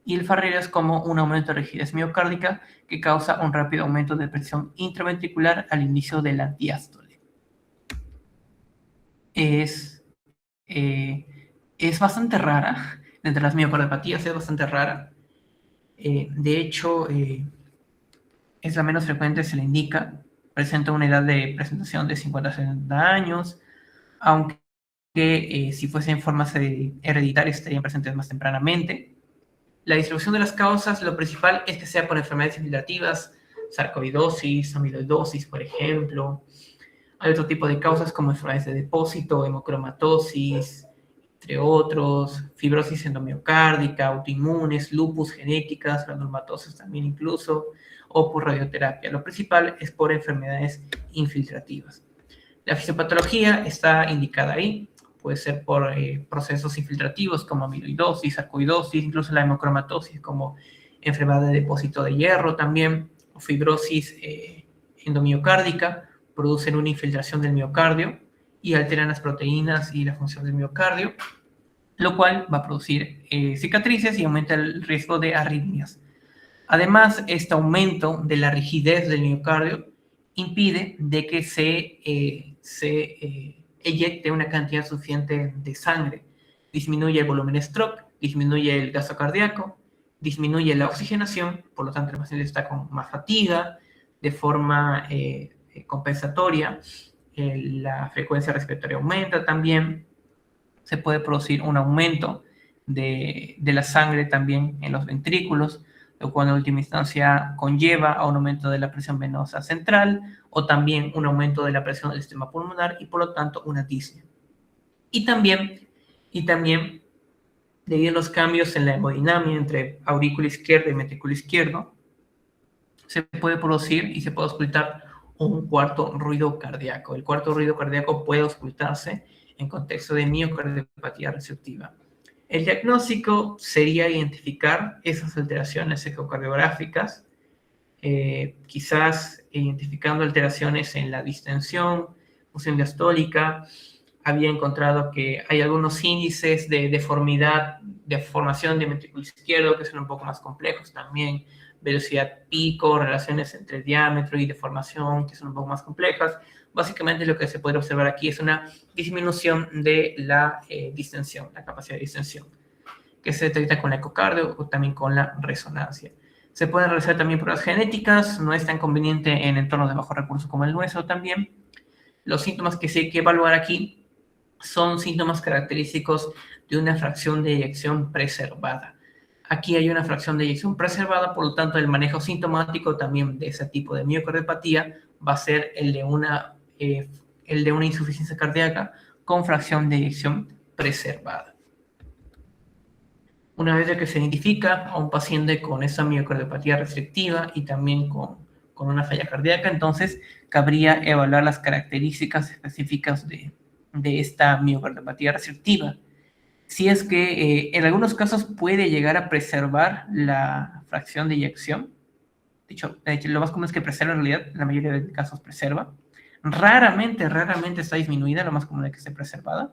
Y el Farreras como un aumento de rigidez miocárdica que causa un rápido aumento de presión intraventricular al inicio de la diástole. Es bastante rara, entre las miocardiopatías es bastante rara. De hecho, es la menos frecuente, se le indica. Presenta una edad de presentación de 50 a 60 años, aunque si fuesen formas hereditarias estarían presentes más tempranamente. La distribución de las causas, lo principal es que sea por enfermedades infiltrativas, sarcoidosis, amiloidosis, por ejemplo. Hay otro tipo de causas como enfermedades de depósito, hemocromatosis, entre otros, fibrosis endomiocárdica, autoinmunes, lupus, genéticas, granulomatosis también incluso, o por radioterapia. Lo principal es por enfermedades infiltrativas. La fisiopatología está indicada ahí. Puede ser por procesos infiltrativos como amiloidosis, sarcoidosis, incluso la hemocromatosis como enfermedad de depósito de hierro también, o fibrosis endomiocárdica, producen una infiltración del miocardio y alteran las proteínas y la función del miocardio, lo cual va a producir cicatrices y aumenta el riesgo de arritmias. Además, este aumento de la rigidez del miocardio impide de que se eyecte una cantidad suficiente de sangre. Disminuye el volumen stroke, disminuye el gasto cardíaco, disminuye la oxigenación, por lo tanto el paciente está con más fatiga, de forma compensatoria, la frecuencia respiratoria aumenta también, se puede producir un aumento de la sangre también en los ventrículos, lo cual en última instancia conlleva a un aumento de la presión venosa central o también un aumento de la presión del sistema pulmonar y por lo tanto una disnea. Y también debido a los cambios en la hemodinamia entre aurícula izquierda y ventrículo izquierdo, se puede producir y se puede auscultar un cuarto ruido cardíaco. El cuarto ruido cardíaco puede auscultarse en contexto de miocardiopatía restrictiva. El diagnóstico sería identificar esas alteraciones ecocardiográficas, quizás identificando alteraciones en la distensión, función diastólica. Había encontrado que hay algunos índices de deformidad, de formación de ventrículo izquierdo que son un poco más complejos también, velocidad pico, relaciones entre diámetro y deformación que son un poco más complejas. Básicamente lo que se puede observar aquí es una disminución de la distensión, la capacidad de distensión, que se detecta con el ecocardio o también con la resonancia. Se pueden realizar también pruebas genéticas, no es tan conveniente en entornos de bajo recurso como el nuestro también. Los síntomas que sí hay que evaluar aquí son síntomas característicos de una fracción de eyección preservada. Aquí hay una fracción de eyección preservada, por lo tanto el manejo sintomático también de ese tipo de miocardiopatía va a ser el de una insuficiencia cardíaca con fracción de eyección preservada. Una vez que se identifica a un paciente con esa miocardiopatía restrictiva y también con una falla cardíaca, entonces cabría evaluar las características específicas de esta miocardiopatía restrictiva. Si es que en algunos casos puede llegar a preservar la fracción de eyección. De hecho, lo más común es que preserva en realidad, en la mayoría de casos preserva. Raramente está disminuida, lo más común es que esté preservada.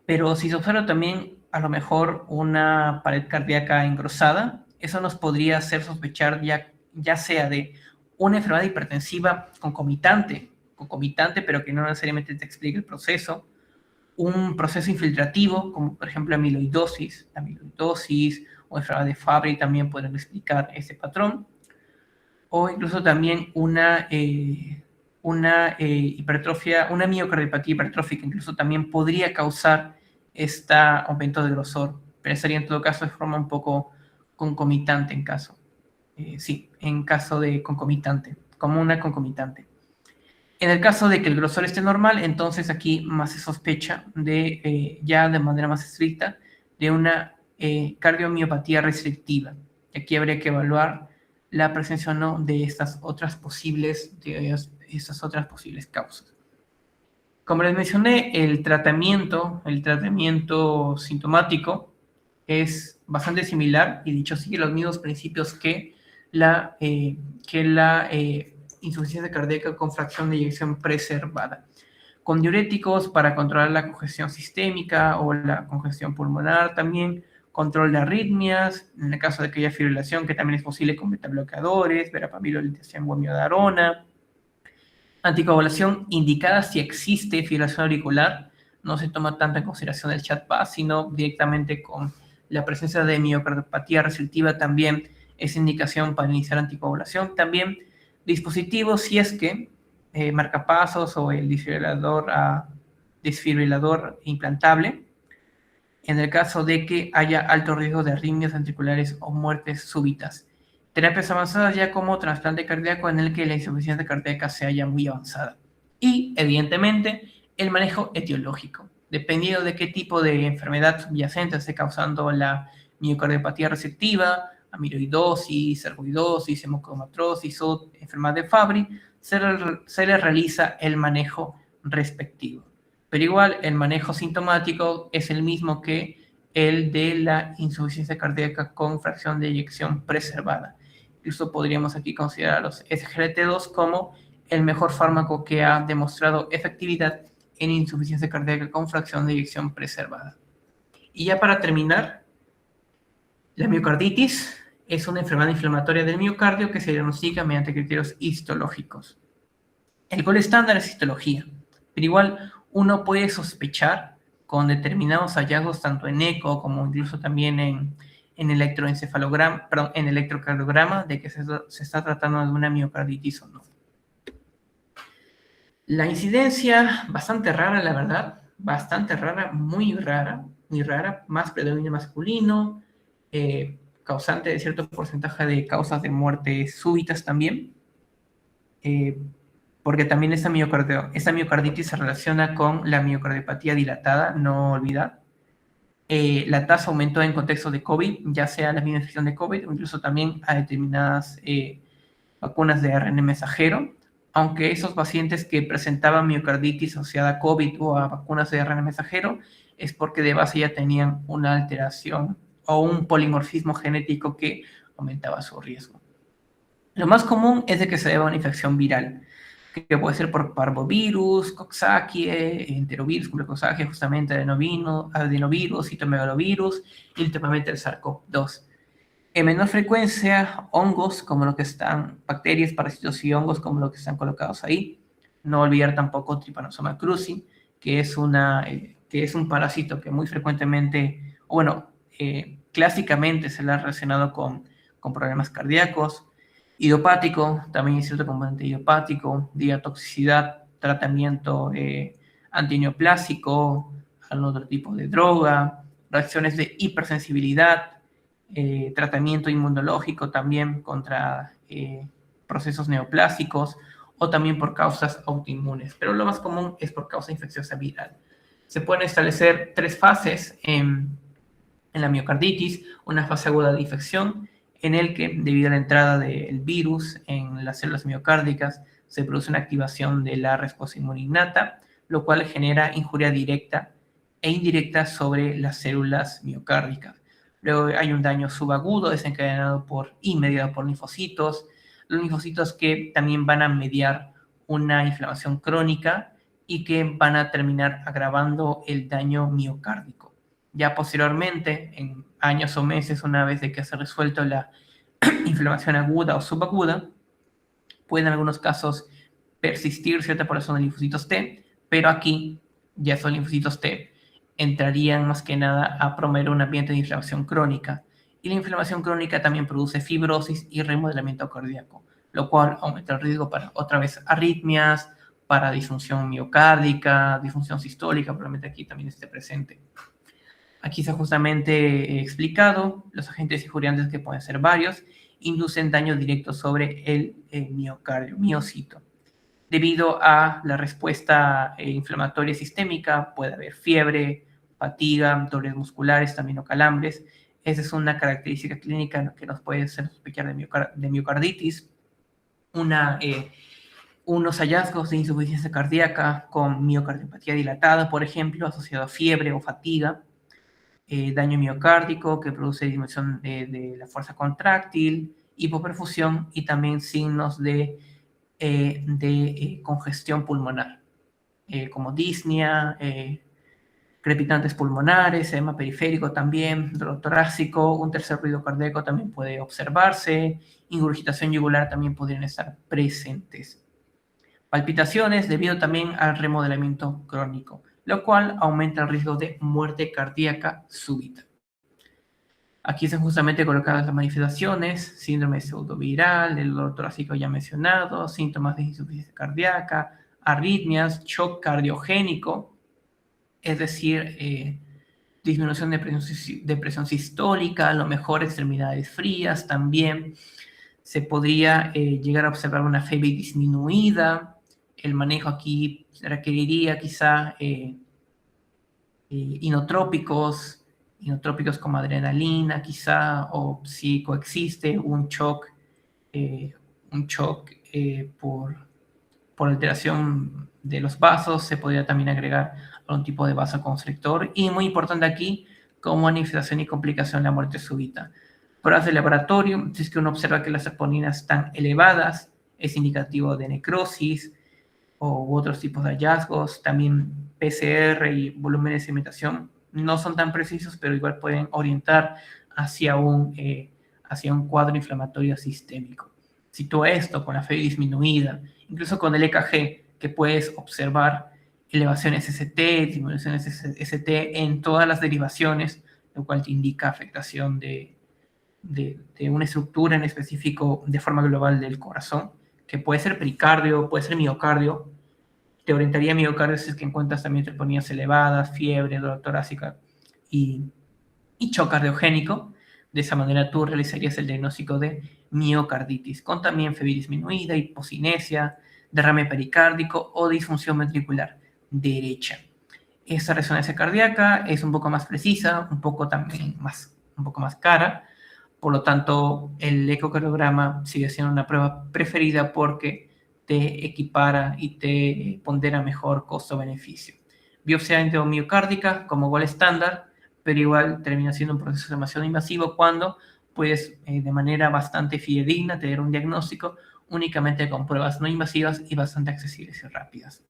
Pero si se observa también a lo mejor una pared cardíaca engrosada, eso nos podría hacer sospechar ya sea de una enfermedad hipertensiva concomitante, pero que no necesariamente te explique el proceso, un proceso infiltrativo, como por ejemplo la amiloidosis o enfermedad de Fabry también pueden explicar ese patrón, o incluso también una hipertrofia, una miocardiopatía hipertrófica, incluso también podría causar este aumento de grosor, pero sería en todo caso de forma un poco concomitante en caso. En caso de concomitante, como una concomitante. En el caso de que el grosor esté normal, entonces aquí más se sospecha ya de manera más estricta de una cardiomiopatía restrictiva. Aquí habría que evaluar la presencia o no de estas otras posibles causas. Como les mencioné, el tratamiento sintomático es bastante similar y dicho sigue los mismos principios que la insuficiencia cardíaca con fracción de eyección preservada. Con diuréticos para controlar la congestión sistémica o la congestión pulmonar también, control de arritmias, en el caso de que haya fibrilación, que también es posible con betabloqueadores, verapamilo, lutetium o amiodarona. Anticoagulación indicada si existe fibrilación auricular, no se toma tanto en consideración el chat-PAS, sino directamente con la presencia de miocardiopatía restrictiva también es indicación para iniciar anticoagulación. También dispositivos, si es que marcapasos o el desfibrilador implantable, en el caso de que haya alto riesgo de arritmias ventriculares o muertes súbitas. Terapias avanzadas ya como trasplante cardíaco en el que la insuficiencia cardíaca sea ya muy avanzada. Y, evidentemente, el manejo etiológico. Dependiendo de qué tipo de enfermedad subyacente esté causando la miocardiopatía restrictiva, amiloidosis, sarcoidosis, hemocromatrosis o enfermedad de Fabry, se le realiza el manejo respectivo. Pero igual, el manejo sintomático es el mismo que el de la insuficiencia cardíaca con fracción de eyección preservada. Incluso podríamos aquí considerar a los SGLT2 como el mejor fármaco que ha demostrado efectividad en insuficiencia cardíaca con fracción de eyección preservada. Y ya para terminar, la miocarditis es una enfermedad inflamatoria del miocardio que se diagnostica mediante criterios histológicos. El gol estándar es histología, pero igual uno puede sospechar con determinados hallazgos tanto en eco como incluso también en electroencefalograma, perdón, en electrocardiograma de que se está tratando de una miocarditis o no. La incidencia, bastante rara, la verdad, bastante rara, muy rara, más predominio masculino, causante de cierto porcentaje de causas de muerte súbitas también, porque también esta miocarditis se relaciona con la miocardiopatía dilatada, no olvidar. La tasa aumentó en contexto de COVID, ya sea la misma infección de COVID o incluso también a determinadas vacunas de ARN mensajero, aunque esos pacientes que presentaban miocarditis asociada a COVID o a vacunas de ARN mensajero es porque de base ya tenían una alteración o un polimorfismo genético que aumentaba su riesgo. Lo más común es de que se deba a una infección viral, que puede ser por parvovirus, coxsackie, enterovirus, coxsackie, justamente adenovirus, citomegalovirus y últimamente el SARS-CoV-2. En menor frecuencia, hongos como lo que están, bacterias, parásitos y hongos como lo que están colocados ahí. No olvidar tampoco Trypanosoma cruzi, que es un parásito que muy frecuentemente, clásicamente se le ha relacionado con problemas cardíacos. Idiopático, también hay cierto componente idiopático, diatoxicidad, tratamiento antineoplásico, algún otro tipo de droga, reacciones de hipersensibilidad, tratamiento inmunológico también contra procesos neoplásicos o también por causas autoinmunes, pero lo más común es por causa infecciosa viral. Se pueden establecer 3 fases en la miocarditis: una fase aguda de infección, en el que, debido a la entrada del virus en las células miocárdicas, se produce una activación de la respuesta inmune innata, lo cual genera injuria directa e indirecta sobre las células miocárdicas. Luego hay un daño subagudo desencadenado y mediado por linfocitos, los linfocitos que también van a mediar una inflamación crónica y que van a terminar agravando el daño miocárdico. Ya posteriormente, en años o meses, una vez de que se ha resuelto la inflamación aguda o subaguda, pueden en algunos casos persistir cierta población de linfocitos T, pero aquí ya esos linfocitos T entrarían más que nada a promover un ambiente de inflamación crónica. Y la inflamación crónica también produce fibrosis y remodelamiento cardíaco, lo cual aumenta el riesgo para, otra vez, arritmias, para disfunción miocárdica, disfunción sistólica, probablemente aquí también esté presente. Aquí está justamente explicado los agentes injuriantes, que pueden ser varios, inducen daño directo sobre el miocardio, miocito. Debido a la respuesta inflamatoria sistémica, puede haber fiebre, fatiga, dolores musculares, también o calambres. Esa es una característica clínica que nos puede hacer sospechar de miocarditis. Unos hallazgos de insuficiencia cardíaca con miocardiopatía dilatada, por ejemplo, asociado a fiebre o fatiga. Daño miocárdico que produce disminución de la fuerza contráctil, hipoperfusión y también signos de congestión pulmonar, como disnea, crepitantes pulmonares, edema periférico también, dolor torácico, un tercer ruido cardíaco también puede observarse, ingurgitación yugular también podrían estar presentes. Palpitaciones debido también al remodelamiento crónico, lo cual aumenta el riesgo de muerte cardíaca súbita. Aquí están justamente colocadas las manifestaciones: síndrome pseudoviral, el dolor torácico ya mencionado, síntomas de insuficiencia cardíaca, arritmias, shock cardiogénico, es decir, disminución de presión sistólica, a lo mejor extremidades frías también. Se podría llegar a observar una fiebre disminuida. El manejo aquí requeriría quizá inotrópicos como adrenalina quizá, o si coexiste un shock por alteración de los vasos, se podría también agregar algún tipo de vasoconstrictor. Y muy importante aquí, como manifestación y complicación de la muerte súbita. Pruebas de laboratorio, si es que uno observa que las saponinas están elevadas, es indicativo de necrosis u otros tipos de hallazgos. También PCR y volúmenes de imitación no son tan precisos, pero igual pueden orientar hacia hacia un cuadro inflamatorio sistémico. Si tú esto con la fe disminuida, incluso con el EKG, que puedes observar elevaciones ST, disminuciones ST en todas las derivaciones, lo cual te indica afectación de una estructura en específico de forma global del corazón, que puede ser pericardio, puede ser miocardio. Te orientaría a miocardio si es que encuentras también troponías elevadas, fiebre, dolor torácica y shock cardiogénico. De esa manera tú realizarías el diagnóstico de miocarditis, con también febra disminuida, hipocinesia, derrame pericárdico o disfunción ventricular derecha. Esta resonancia cardíaca es un poco más precisa, un poco más cara. Por lo tanto, el ecocardiograma sigue siendo una prueba preferida porque te equipara y te pondera mejor costo-beneficio. Biopsia endomiocárdica como igual estándar, pero igual termina siendo un proceso demasiado invasivo cuando puedes de manera bastante fidedigna tener un diagnóstico únicamente con pruebas no invasivas y bastante accesibles y rápidas.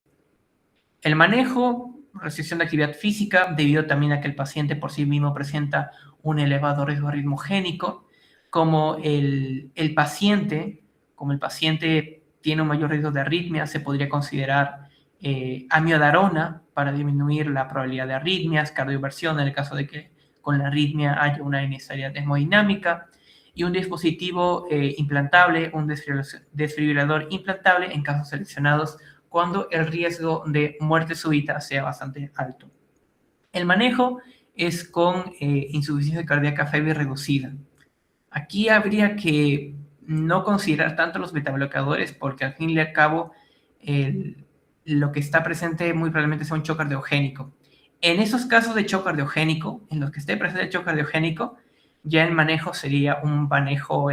El manejo, restricción de actividad física, debido también a que el paciente por sí mismo presenta un elevado riesgo arritmogénico, como el paciente tiene un mayor riesgo de arritmia, se podría considerar amiodarona para disminuir la probabilidad de arritmias, cardioversión en el caso de que con la arritmia haya una inestabilidad hemodinámica, y un dispositivo implantable, un desfibrilador implantable en casos seleccionados cuando el riesgo de muerte súbita sea bastante alto. El manejo es con insuficiencia cardíaca febril reducida. Aquí habría que no considerar tanto los betabloqueadores porque al fin y al cabo lo que está presente muy probablemente sea un shock cardiogénico. En esos casos de shock cardiogénico, en los que esté presente el shock cardiogénico, ya el manejo sería un manejo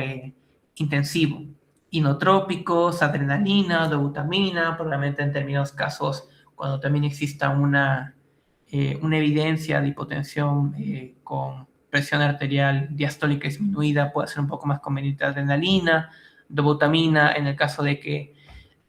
intensivo. Inotrópicos, adrenalina, dobutamina, probablemente en determinados casos cuando también exista una evidencia de hipotensión con presión arterial diastólica disminuida, puede ser un poco más conveniente adrenalina, dobutamina en el caso de que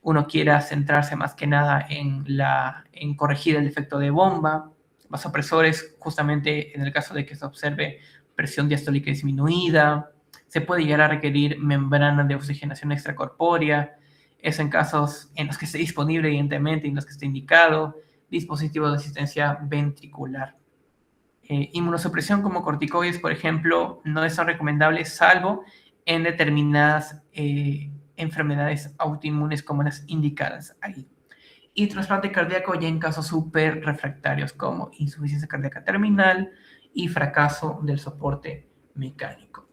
uno quiera centrarse más que nada en corregir el efecto de bomba, vasopresores justamente en el caso de que se observe presión diastólica disminuida, se puede llegar a requerir membrana de oxigenación extracorpórea, eso en casos en los que esté disponible evidentemente y en los que esté indicado, dispositivos de asistencia ventricular. Inmunosupresión como corticoides, por ejemplo, no es tan recomendable salvo en determinadas enfermedades autoinmunes como las indicadas ahí. Y trasplante cardíaco ya en casos súper refractarios como insuficiencia cardíaca terminal y fracaso del soporte mecánico.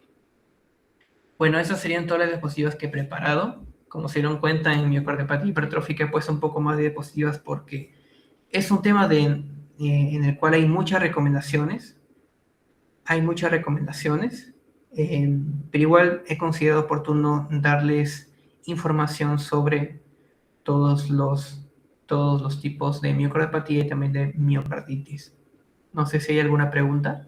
Bueno, esas serían todas las diapositivas que he preparado. Como se dieron cuenta, en miocardiopatía hipertrófica he puesto un poco más de diapositivas porque es un tema en el cual hay muchas recomendaciones. Pero igual he considerado oportuno darles información sobre todos los tipos de miocardiopatía y también de miocarditis. No sé si hay alguna pregunta.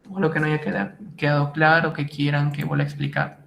O lo que no haya quedado claro, que quieran que vuelva a explicar.